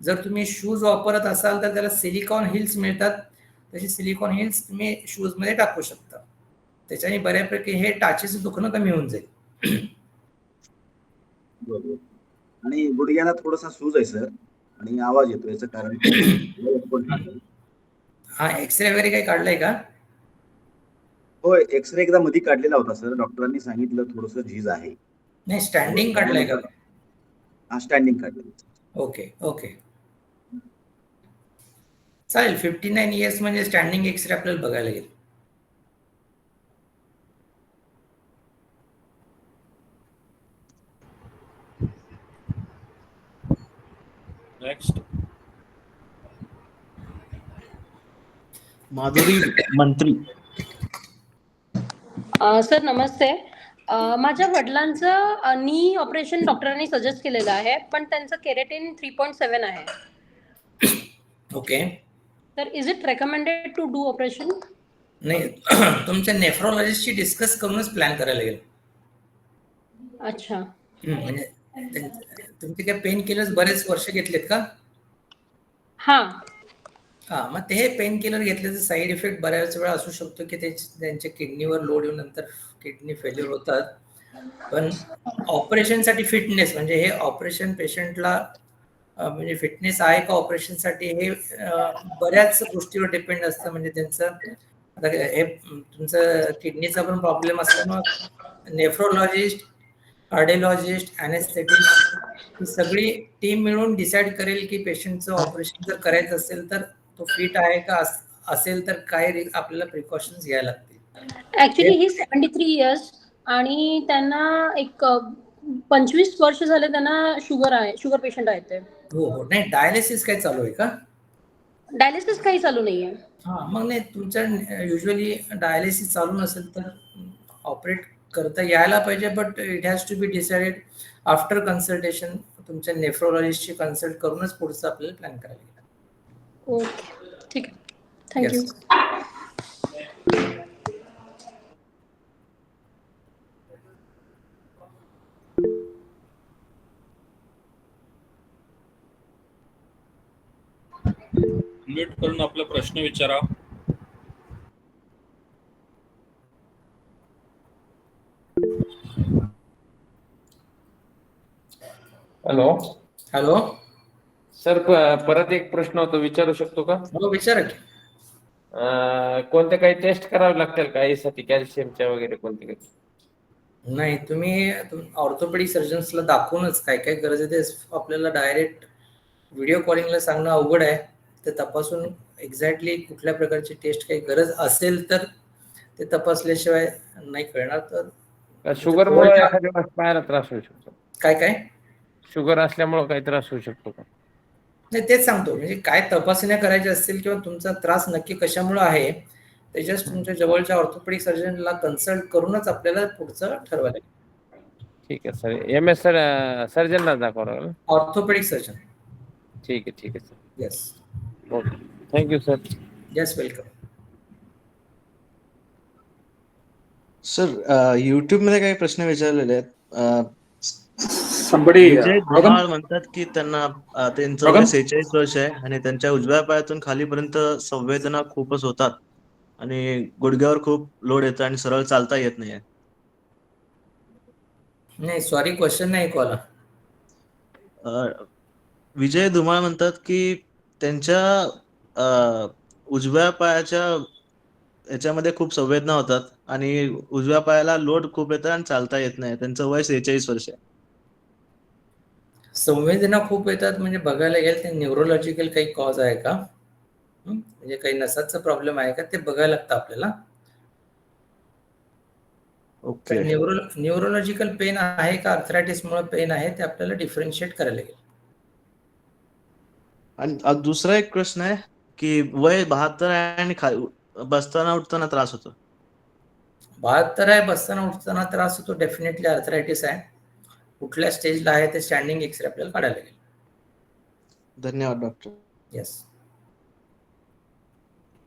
Speaker 5: जर तुम्ही शूज वापरत असाल तर त्याला सिलिकॉन हिल्स मिळतात, तशी सिलिकॉन हिल्स तुम्ही शूज मध्ये टाकू शकता. त्याच्याने बऱ्यापैकी हे टाचेचं दुखणं कमी होऊन जाईल.
Speaker 14: बरोबर. आणि गुडघ्याला थोडासा सूज आहे सर आणि आवाज येतो, याचं कारण
Speaker 5: हा, एक्सरे वगैरे काही काढलाय का?
Speaker 14: होय, एक्सरे एकदा मध्ये काढलेला होता सर, डॉक्टरांनी सांगितलं थोडस झीज आहे.
Speaker 5: नाही, स्टँडिंग काढलंय का?
Speaker 14: हा, स्टँडिंग काढलेलं.
Speaker 5: ओके, चालेल. 59 इयर्स म्हणजे स्टँडिंग एक्सरे आपल्याला बघायला लागेल.
Speaker 2: नेक्स्ट
Speaker 8: माधुरी मंत्री.
Speaker 15: सर नमस्ते. माझ्या वडिलांचं नी ऑपरेशन डॉक्टरांनी सजेस्ट केलेलं आहे, पण त्यांचं केरेटिन 3.7 आहे.
Speaker 5: ओके.
Speaker 15: तर is it recommended to do operation?
Speaker 5: नाही, तुमच्या नेफ्रोलॉजिस्टशी डिस्कस करूनच प्लॅन करायला लागेल.
Speaker 15: अच्छा.
Speaker 5: म्हणजे तुमचे काय पेन किलर्स बरेच वर्ष घेतलेत का?
Speaker 15: हा,
Speaker 5: मग ते पेन किलर घेतल्याचा साईड इफेक्ट बऱ्याच वेळा असू शकतो की त्यांच्या किडनीवर लोड येऊन नंतर किडनी फेल्युअर होतात. पण ऑपरेशनसाठी फिटनेस म्हणजे हे ऑपरेशन पेशंटला म्हणजे फिटनेस आहे का ऑपरेशनसाठी हे बऱ्याच गोष्टीवर डिपेंड असतं. म्हणजे त्यांचं आता हे तुमचं किडनीचा पण प्रॉब्लेम असल्यामुळे नेफ्रोलॉजिस्ट, कार्डिओलॉजिस्ट, अनेस्थेटिस्ट ही सगळी टीम मिळून डिसाईड करेल की पेशंटचं ऑपरेशन जर करायचं असेल तर तो फिट आहे का, असेल तर काय आपल्याला प्रिकॉशन्स घ्यायला लागतील.
Speaker 15: ऍक्च्युली ही 73 इयर्स आणि त्यांना एक 25 वर्ष झाले त्यांना शुगर आहे, शुगर पेशंट आहेत ते.
Speaker 5: हो. नाही, डायलिसिस काय चालू आहे का?
Speaker 15: डायलिसिस काही चालू नाहीये.
Speaker 5: मग नाही, तुमच्या युजली डायलिसिस चालू नसेल तर ऑपरेट करता यायला पाहिजे, but it has to be decided after consultation. तुमच्या नेफ्रोलॉजिस्टची कन्सल्ट करूनच पुढचं आपल्याला प्लॅन करायला लागेल.
Speaker 15: ओके, ठीक आहे. थँक्यू.
Speaker 2: म्यूट करून आपला प्रश्न विचारा.
Speaker 5: हॅलो
Speaker 10: सर, परत एक प्रश्न होता, विचारू शकतो का?
Speaker 5: हो, विचारा की.
Speaker 10: कोणत्या काही टेस्ट करावे लागतील का यासाठी, कॅल्शियमच्या वगैरे कोणते काही?
Speaker 5: नाही, तुम्ही ऑर्थोपेडिक सर्जन्सला दाखवूनच काय काय गरज आहे ते आपल्याला डायरेक्ट व्हिडिओ कॉलिंगला सांगणं अवघड आहे. ते तपासून एक्झॅक्टली कुठल्या प्रकारची टेस्ट काही गरज असेल तर ते तपासल्याशिवाय नाही कळणार. तर
Speaker 10: शुगरमुळे एखाद्या वेळेस पायाला त्रास होऊ शकतो.
Speaker 5: काय
Speaker 10: शुगर असल्यामुळे काही त्रास होऊ शकतो का?
Speaker 5: नाही, तेच सांगतो. म्हणजे काय तपासण्या करायच्या असतील किंवा तुमचा त्रास नक्की कशामुळे आहे ते जस्ट तुमच्या जवळच्या ऑर्थोपेडिक सर्जनला कन्सल्ट करूनच आपल्याला पुढचं ठरवायला लागेल.
Speaker 10: ठीक आहे सर. MS सर्जनला दाखवावं लागेल.
Speaker 5: Orthopaedic surgeon.
Speaker 10: ठीक आहे sir.
Speaker 5: Yes.
Speaker 10: Okay. Thank you sir.
Speaker 5: Yes, welcome.
Speaker 8: Sir YouTube मध्ये काही प्रश्न विचारलेले आहेत.
Speaker 3: Somebody,
Speaker 8: विजय
Speaker 3: Ragam?
Speaker 8: धुमाळ म्हणतात की त्यांना त्यांचं वय
Speaker 3: Ragam?
Speaker 8: 46 वर्ष आहे आणि त्यांच्या उजव्या पायातून खालीपर्यंत संवेदना खूपच होतात आणि गुडघ्यावर खूप लोड येतो आणि सरळ चालता येत नाहीये.
Speaker 5: नाही, सॉरी, क्वेश्चन नाही ऐकू आला.
Speaker 8: विजय धुमाळ म्हणतात की त्यांच्या उजव्या पायाच्या याच्यामध्ये खूप संवेदना होतात आणि उजव्या पायाला लोड खूप येतं आणि चालता येत नाही. त्यांचं वय 46 वर्ष आहे.
Speaker 5: संवेदना खूप येतात म्हणजे बघायला गेलं ते न्यूरोलॉजिकल काही कॉज आहे का, म्हणजे काही नसाचा प्रॉब्लेम आहे का ते बघायला लागतं आपल्याला.
Speaker 8: ओके.
Speaker 5: न्यूरोलॉजिकल पेन आहे का आर्थरायटिसमुळे पेन आहे ते आपल्याला डिफरन्शिएट करायला लागेल.
Speaker 8: आणि दुसरा एक प्रश्न आहे की वय 72 आहे आणि बसताना उठताना त्रास होतो.
Speaker 5: 72 आहे, बसताना उठताना त्रास होतो, डेफिनेटली आर्थरायटिस आहे. कुठल्या स्टेजला आहे ते स्टँडिंग एक्सरे आपल्याला काढायला लागेल.
Speaker 8: धन्यवाद डॉक्टर.
Speaker 5: येस.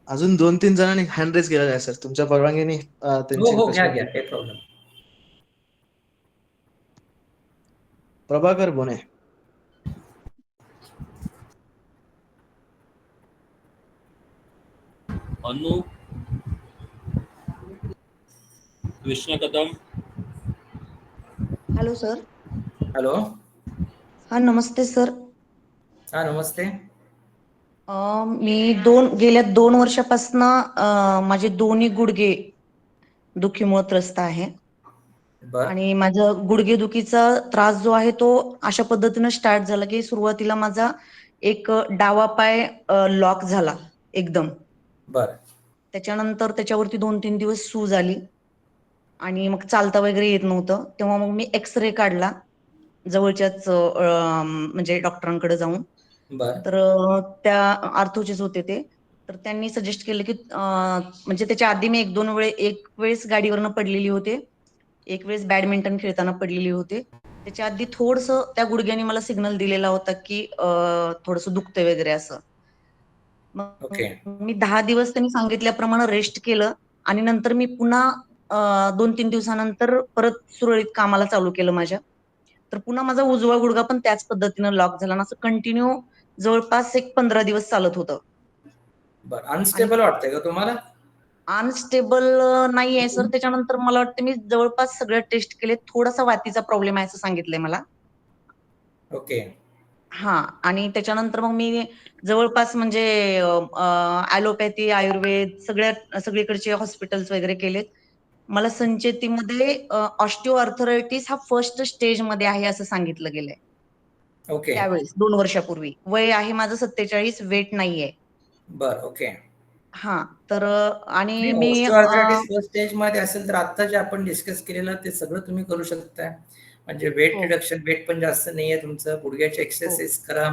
Speaker 8: अजून 2-3 जणांनी हँड रेज केलेला आहे सर, तुमच्या परवानगीने त्यांची
Speaker 5: हो,
Speaker 8: प्रश्न.
Speaker 5: घ्या, काही प्रॉब्लेम.
Speaker 8: प्रभाकर बोने.
Speaker 2: अनु Krishna Kadam.
Speaker 16: Hello sir.
Speaker 5: Hello.
Speaker 16: हा, नमस्ते सर.
Speaker 5: हा, नमस्ते.
Speaker 16: मी गेल्या 2 वर्षापासून माझे दोन्ही गुडघे दुखीमुळे त्रस्त आहे. आणि माझं गुडघेदुखीचा त्रास जो आहे तो अशा पद्धतीनं स्टार्ट झाला की सुरुवातीला माझा एक डावा पाय लॉक झाला एकदम. त्याच्यानंतर त्याच्यावरती 2-3 दिवस सूज आली आणि मग चालता वगैरे येत नव्हतं. तेव्हा मग मी एक्सरे काढला जवळच्याच म्हणजे डॉक्टरांकडे जाऊन. तर त्या आर्थोचेच होते ते. तर त्यांनी सजेस्ट केलं की म्हणजे त्याच्या आधी मी एक वेळेस गाडीवरनं पडलेली होते, एक वेळेस बॅडमिंटन खेळताना पडलेली होते. त्याच्या आधी थोडंसं त्या गुडघ्याने मला सिग्नल दिलेला होता की थोडंसं दुखतंय वगैरे असं. मग मी 10 दिवस त्यांनी सांगितल्याप्रमाणे रेस्ट केलं आणि नंतर मी पुन्हा 2-3 दिवसानंतर परत सुरळीत कामाला चालू केलं माझ्या. तर पुन्हा माझा उजवा गुडघा पण त्याच पद्धतीनं लॉक झाला आणि असं कंटिन्यू जवळपास एक 15 दिवस चालत होतं.
Speaker 5: अनस्टेबल वाटतंय का तुम्हाला?
Speaker 16: अनस्टेबल नाहीये सर. त्याच्यानंतर मला वाटतं मी जवळपास सगळ्या टेस्ट केले. थोडासा वातीचा प्रॉब्लेम आहे असं सांगितलंय मला.
Speaker 5: ओके.
Speaker 16: हा, आणि त्याच्यानंतर मग मी जवळपास म्हणजे ॲलोपॅथी, आयुर्वेद सगळीकडचे हॉस्पिटल्स वगैरे केलेत. मला संचेतीमध्ये ऑस्टिओ आर्थरायटिस हा फर्स्ट स्टेज मध्ये आहे असं सांगितलं गेलंय.
Speaker 5: ओके.
Speaker 16: त्यावेळेस 2 वर्षापूर्वी. वय आहे माझं 47, वेट नाहीये.
Speaker 5: ओके.
Speaker 16: हा, तर आणि मी
Speaker 5: ऑस्टिओआर्थरायटिस फर्स्ट स्टेज मध्ये असेल तर आता जे आपण डिस्कस केलेलं ते सगळं तुम्ही करू शकता. म्हणजे वेट रिडक्शन, वेट पण जास्त नाहीये तुमचं, गुडघ्याचे एक्सरसाइज करा,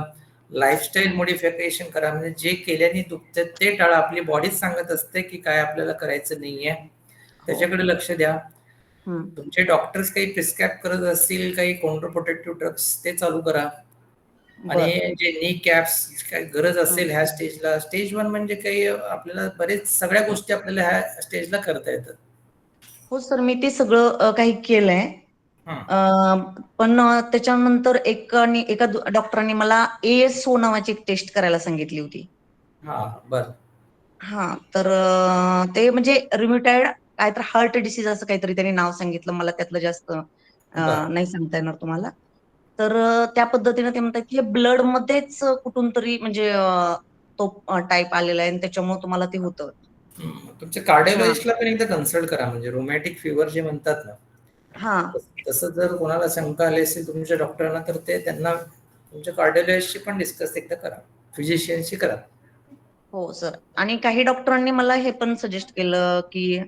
Speaker 5: लाईफस्टाईल मॉडिफिकेशन करा. म्हणजे जे केल्याने दुखतं ते टाळा. आपली बॉडीच सांगत असते की काय आपल्याला करायचं नाहीये, त्याच्याकडे लक्ष द्या. तुमचे डॉक्टर्स काही प्रिस्क्राईब करत असतील काही काउंटर प्रोटेक्टिव्ह ड्रग्स ते चालू करा. आणि जे नी कॅप्स काय गरज असेल ह्या स्टेजला, स्टेज 1 म्हणजे काही आपल्याला बरेच सगळ्या गोष्टी आपल्याला ह्या स्टेजला करता येतात.
Speaker 16: हो सर, मी ते सगळं काही केलंय. पण त्याच्यानंतर एका डॉक्टरांनी मला ASO नावाची एक टेस्ट करायला सांगितली होती. हा, तर ते म्हणजे रिम्युटाइड काय तर हार्ट डिसीज असं काहीतरी त्यांनी नाव सांगितलं. मला त्यातलं जास्त नाही सांगता येणार तुम्हाला. तर त्या पद्धतीने ते म्हणतात की हे ब्लड मध्येच कुठून तरी म्हणजे तो टाईप आलेला आहे आणि त्याच्यामुळे तुम्हाला ते होतं.
Speaker 5: तुमच्या कार्डिओलॉजिस्टला पण एकदा कन्सल्ट करा. म्हणजे रोमॅटिक फिवर जे म्हणतात ना, तसं जर कोणाला शंका आली असेल तुमच्या डॉक्टरांना तर ते त्यांना तुमच्या कार्डिओलॉजिस्टशी पण डिस्कस एकदा करा, फिजिशियनशी करा.
Speaker 16: हो सर. आणि काही डॉक्टरांनी मला हे पण सजेस्ट केलं की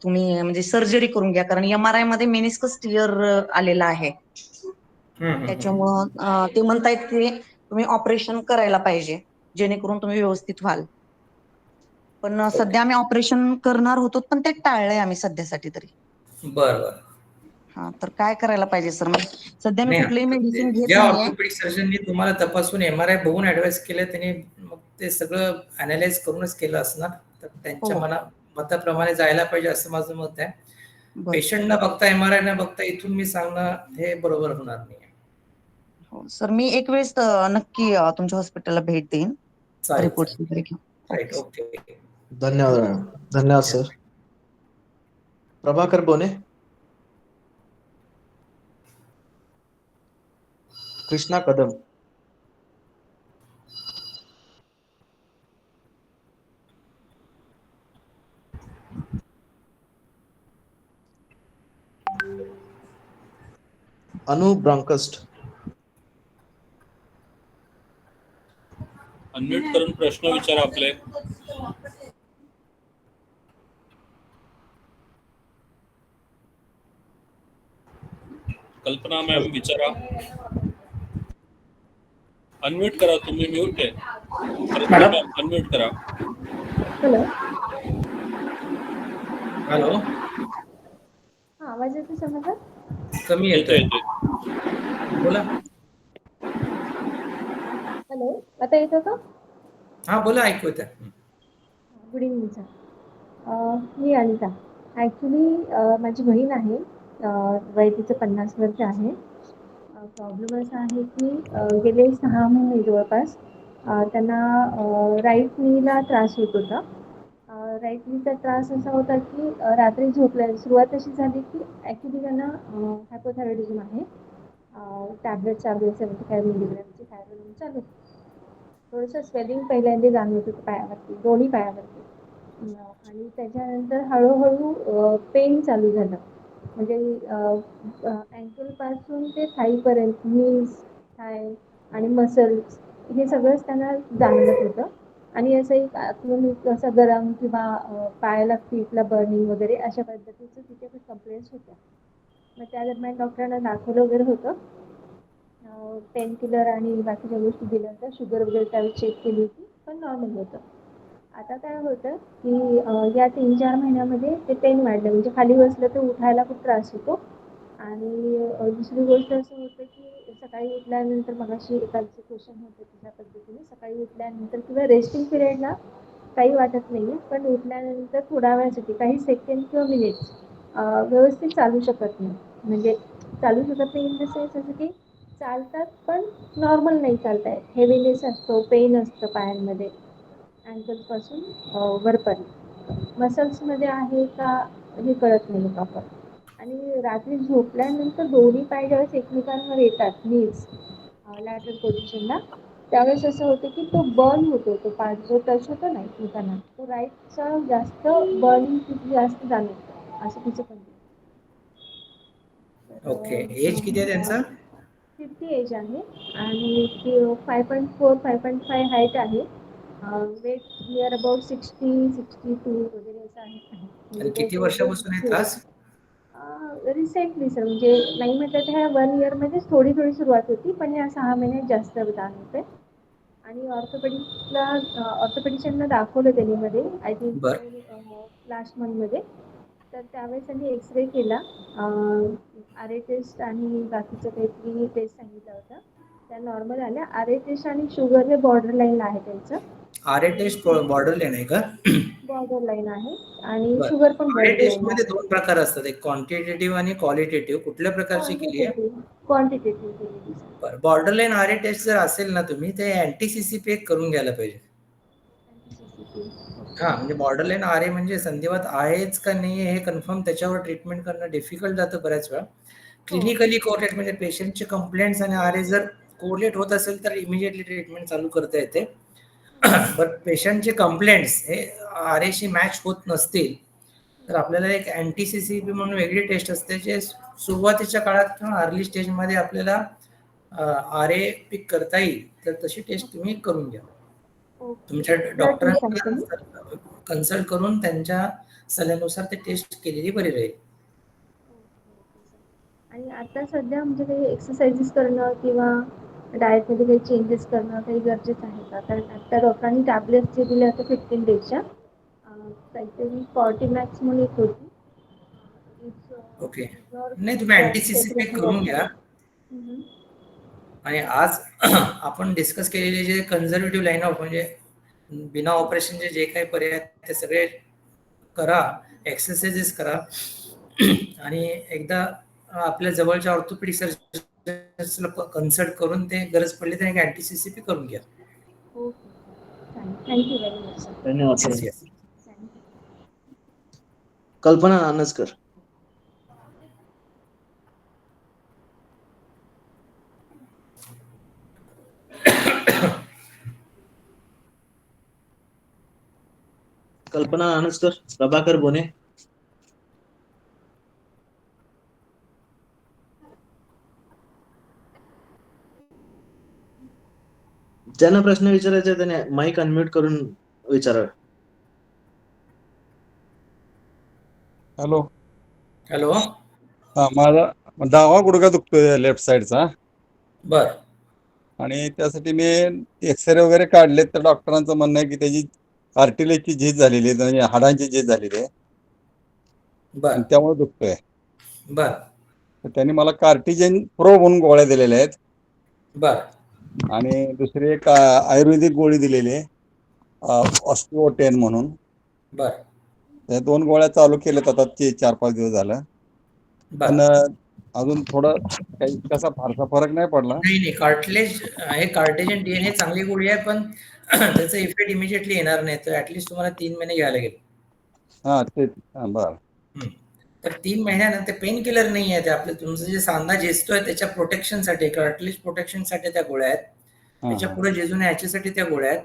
Speaker 16: तुम्ही म्हणजे सर्जरी करून घ्या, कारण MRI मध्ये मेनिस्कस टियर आलेला आहे. त्याच्यामुळं ते म्हणतायत की तुम्ही ऑपरेशन करायला पाहिजे, जेणेकरून तुम्ही व्यवस्थित व्हाल. पण सध्या आम्ही ऑपरेशन करणार होतो, पण ते टाळलंय आम्ही सध्यासाठी तरी.
Speaker 5: बरं.
Speaker 16: हा, तर काय करायला पाहिजे सर? सध्या मी कुठलीही मेडिसिन घेत
Speaker 5: ज्या
Speaker 16: नाहीये.
Speaker 5: ऑर्थोपेडिक सर्जननी तुम्हाला तपासून MRI बघून ऍडवाइस केलं, त्यांनी मग ते सगळं अनालाइज करूनच केलं असणार. तर त्यांच्या मताप्रमाणे जायला पाहिजे असं माझं मत आहे. पेशंटला बघता MRI न बघता इथून मी सांगणं हे बरोबर होणार नाही.
Speaker 16: हो सर, मी एक वेळेस नक्की तुमच्या हॉस्पिटलला भेट देईन, रिपोर्ट वगैरे घेऊन.
Speaker 5: Right, okay.
Speaker 8: धन्यवाद मॅडम. धन्यवाद सर. प्रभाकर बोने. कृष्णा कदम. अनु ब्रांकस्ट.
Speaker 2: अनम्यूट करून प्रश्न विचारा आपले. कल्पना मॅम विचारा. अनम्यूट करा, तुम्ही म्यूट आहे.
Speaker 3: मॅडम
Speaker 2: अनम्यूट करा.
Speaker 11: हॅलो.
Speaker 5: हॅलो.
Speaker 11: आवाज येतो सर माझा?
Speaker 5: कमी येतोय. बोला.
Speaker 11: हॅलो, आता येतो का?
Speaker 5: हा बोला, ऐकू येतं.
Speaker 11: Good evening sir. मी अनिता. ॲक्च्युली माझी बहीण आहे, वय तिचं 50 वर्ष आहे. प्रॉब्लेम असा आहे की गेले 6 महिने जवळपास त्यांना राईट नीला त्रास होत होता. राईट नीचा त्रास असा होता की रात्री झोपल्या सुरुवात अशी झाली की ॲक्च्युली त्यांना हायपोथायरॉइडिझम आहे. टॅबलेट चालू आहे, 75 मिलीग्रॅमची थायरॉइड चालू. थोडंसं स्वेलिंग पहिल्यांदा जाणवत होतं पायावरती, दोन्ही पायावरती. आणि त्याच्यानंतर हळूहळू पेन चालू झालं. म्हणजे अँकलपासून ते थाईपर्यंत, नीज, थाय आणि मसल्स हे सगळंच त्यांना जाणवत होतं. आणि असं एक आतून असं गरम किंवा पायाला फीटला बर्निंग वगैरे अशा पद्धतीचं तिथे कंप्लेंट्स होत्या. मग त्या दरम्यान डॉक्टरांना दाखवलं वगैरे होतं. पेन किलर आणि बाकीच्या गोष्टी दिल्या होत्या. शुगर वगैरे त्यावेळी चेक केली होती, पण नॉर्मल होतं. आता काय होतं की या 3-4 महिन्यामध्ये ते पेन वाढलं, म्हणजे खाली बसलं तर उठायला खूप त्रास होतो. आणि दुसरी गोष्ट असं होतं की सकाळी उठल्यानंतर मगाशी एकाचं क्वेश्चन होतं त्या पद्धतीने, सकाळी उठल्यानंतर किंवा रेस्टिंग पिरियडला काही वाटत नाही आहे, पण उठल्यानंतर थोड्या वेळासाठी काही सेकंड किंवा मिनिट्स व्यवस्थित चालू शकत नाही. म्हणजे चालू शकत नाही इन द सेन्स असं की चालतात पण नॉर्मल नाही चालता येत. हेवीनेस असतो, पेन असतं पायांमध्ये अँकलपासून वरपर्यंत. मसल्समध्ये आहे का हे कळत नाही प्रॉपर. आणि रात्री झोपल्यानंतर दोन्ही पाय ज्यावेळेस एकमेकांवर येतात नीज लॅटरल पोझिशनला, त्यावेळेस असं होतं की तो बर्न होतो, तो पार्ट जो टच होतो ना एकमेकांना, तो राईटचा जास्त बर्निंग तिथे जास्त जाणवतं असं तिचं पण.
Speaker 5: ओके. एज किती आहे त्यांचं?
Speaker 11: 50 एज आहे आणि 5.4, 5.5 हाईट आहे. वेट नियर अबाउट 60-62 वगैरे असं आहे.
Speaker 5: आणि किती वर्षापासून आहे त्रास?
Speaker 11: रिसेंटली सर, म्हणजे नाही म्हटलं तर ह्या 1 इयरमध्येच थोडी थोडी सुरुवात होती, पण या 6 महिन्यात जास्त जाणवतंय. आणि ऑर्थोपेडिशियनला दाखवलं त्यांनी मध्ये, आय थिंक लास्ट मंथमध्ये. तर त्यावेळेस त्यांनी एक्सरे केला, RA टेस्ट आणि बाकीचं काहीतरी टेस्ट सांगितलं होतं, त्या नॉर्मल आल्या. RA टेस्ट आणि शुगर हे बॉर्डर लाईनला आहे त्यांचं.
Speaker 5: RA टेस्ट बॉर्डर लाईन आहे का?
Speaker 11: बॉर्डर लाईन आहे आणि शुगर पण
Speaker 5: RA टेस्ट मध्ये 2 प्रकार असतात, एक क्वांटिटेटिव्ह आणि क्वालिटेटिव्ह. कुठल्या प्रकारची केली आहे?
Speaker 11: क्वांटिटेटिव्ह केली.
Speaker 5: बरं. बॉर्डर लाईन RA टेस्ट जर असेल ना, तुम्ही ते अँटी-CCP करून घ्यायला पाहिजे. हा, म्हणजे बॉर्डर लाईन RA म्हणजे संधिवात आहेच का नाही हे कन्फर्म, त्याच्यावर ट्रीटमेंट करणं डिफिकल्ट जातं बऱ्याच वेळा. क्लिनिकली कोरिलेट म्हणजे पेशंटचे कंप्लेंट्स आणि RA जर कोरिलेट होत असेल तर इमिजिएटली ट्रीटमेंट चालू करता येते. पण पेशंटचे कंप्लेंट्स हे RAशी मॅच होत नसतील तर आपल्याला एक अँटी-CCP म्हणून वेगळी टेस्ट असते, जे सुरुवातीच्या काळात किंवा अर्ली स्टेजमध्ये आपल्याला RA पिक करता येईल तर तशी टेस्ट तुम्ही करून घ्या. तुमच्या
Speaker 11: Blood test
Speaker 5: डॉक्टरांना
Speaker 11: सांगतो.
Speaker 5: कन्सल्ट करून त्यांच्या सल्ल्यानुसार ते टेस्ट केलेली बरी राहील.
Speaker 11: आणि आता सध्या म्हणजे काही एक्सरसाइजेस करणं किंवा डाएटमध्ये काही चेंजेस करणं काही गरजेचं आहे का? कारण आता डॉक्टरांनी टॅबलेट्स जे दिले होते 15 डेजच्या काहीतरी फॉर्टीमॅक्स म्हणून एक होती.
Speaker 5: ओके. नाही, तुम्ही अँटी-CCP करून घ्या. आणि आज आपण डिस्कस केलेले जे कन्झर्वेटिव्ह लाईन ऑफ म्हणजे बिना ऑपरेशनचे जे काही पर्याय आहेत ते सगळे करा, एक्सरसाइजेस करा आणि एकदा आपल्या जवळच्या ऑर्थोपेडिक सर्जनला कन्सल्ट करून ते गरज पडली तर एक अँटी-CCP करून घ्या.
Speaker 11: Thank you very much sir.
Speaker 1: धन्यवाद सर.
Speaker 5: Yes, yes.
Speaker 1: कल्पना नानसकर. कल्पना नानसकर, प्रभाकर बोने. ज्यांना प्रश्न विचारायचे त्याने माईक अनम्यूट करून विचारावे.
Speaker 17: हॅलो.
Speaker 5: हॅलो.
Speaker 17: हा, माझा डावा गुडघा दुखतोय लेफ्ट साईडचा.
Speaker 5: बर.
Speaker 17: आणि त्यासाठी मी एक्सरे वगैरे काढले तर डॉक्टरांचं म्हणणं आहे की त्याची कार्टिलेजची झीज झालेली आहे, म्हणजे हाडांची झीज झालेली आहे
Speaker 5: बर.
Speaker 17: आणि त्यामुळे दुखतोय.
Speaker 5: बर.
Speaker 17: तर त्यांनी मला कार्टिजेन प्रो म्हणून गोळ्या दिलेल्या आहेत.
Speaker 5: बर.
Speaker 17: आणि दुसरी एक आयुर्वेदिक गोळी दिलेली आहे ऑस्टिओ 10 म्हणून.
Speaker 5: बर.
Speaker 17: त्या 2 गोळ्या चालू केल्यात आता 4-5 दिवस झालं. पण अजून थोडं काही कसा फारसा फरक नाही पडला.
Speaker 5: नाही, कार्टिलेज हे कार्टेजन DNA चांगली गोळी आहे, पण त्याचा इफेक्ट इमिजिएटली येणार नाही. तर ऍटलीस्ट तुम्हाला 3 महिने घ्यायला लागेल.
Speaker 17: हा, ते बरं.
Speaker 5: तर 3 महिन्यानंतर पेन किलर नाही आहे ते, आपलं तुमचं जे सांधा झेजतोय त्याच्या प्रोटेक्शनसाठी, कार्टिलेज प्रोटेक्शनसाठी त्या गोळ्या आहेत. त्याच्या पुढे झेजू नये याच्यासाठी त्या गोळ्या आहेत.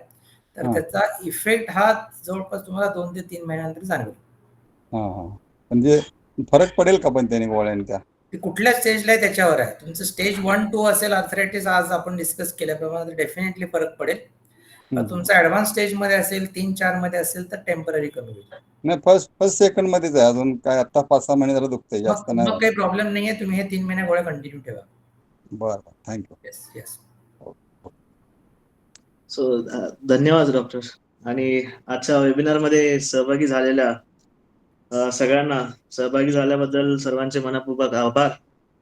Speaker 5: तर त्याचा इफेक्ट हा जवळपास तुम्हाला 2 ते 3 महिन्यानंतर जाणवेल.
Speaker 17: म्हणजे फरक पडेल का पण त्याने गोळ्यांच्या?
Speaker 5: ते कुठल्या स्टेजला आहे त्याच्यावर आहे. तुमचं स्टेज 1-2 असेल आर्थरायटिस, आज आपण डिस्कस केल्याप्रमाणे डेफिनेटली फरक पडेल. तुमचा ऍडव्हान्स स्टेजमध्ये असेल, 3-4 मध्ये असेल तर टेम्पररी कमी होईल.
Speaker 17: नाही, फर्स्ट सेकंड मध्येच आहे अजून. काय आता 5-6 महिने जरा दुखतंय, जास्त
Speaker 5: मग
Speaker 17: नाही.
Speaker 5: काही प्रॉब्लेम नाहीये. तुम्ही हे 3 महिने गोळ्या कंटिन्यू ठेवा.
Speaker 17: बरं, थँक्यू.
Speaker 5: Yes, yes.
Speaker 1: सो धन्यवाद डॉक्टर. आणि आजच्या वेबिनार मध्ये सहभागी झालेल्या सगळ्यांना सहभागी झाल्याबद्दल सर्वांचे मनपूर्वक आभार.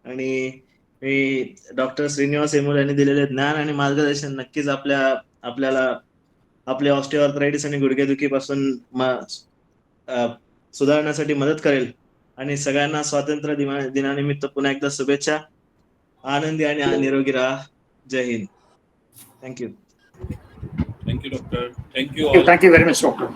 Speaker 1: आणि मी डॉक्टर श्रीनिवास एमोल यांनी दिलेले ज्ञान आणि मार्गदर्शन नक्कीच आपल्याला आपल्या ऑस्टिओआर्थरायटिस आणि गुडघेदुखीपासून सुधारण्यासाठी मदत करेल. आणि सगळ्यांना स्वातंत्र्य दिनानिमित्त पुन्हा एकदा शुभेच्छा. आनंदी आणि निरोगी राहा. जय Hind. Thank you.
Speaker 2: Thank you, doctor. Thank you all.
Speaker 3: Thank you very much, doctor.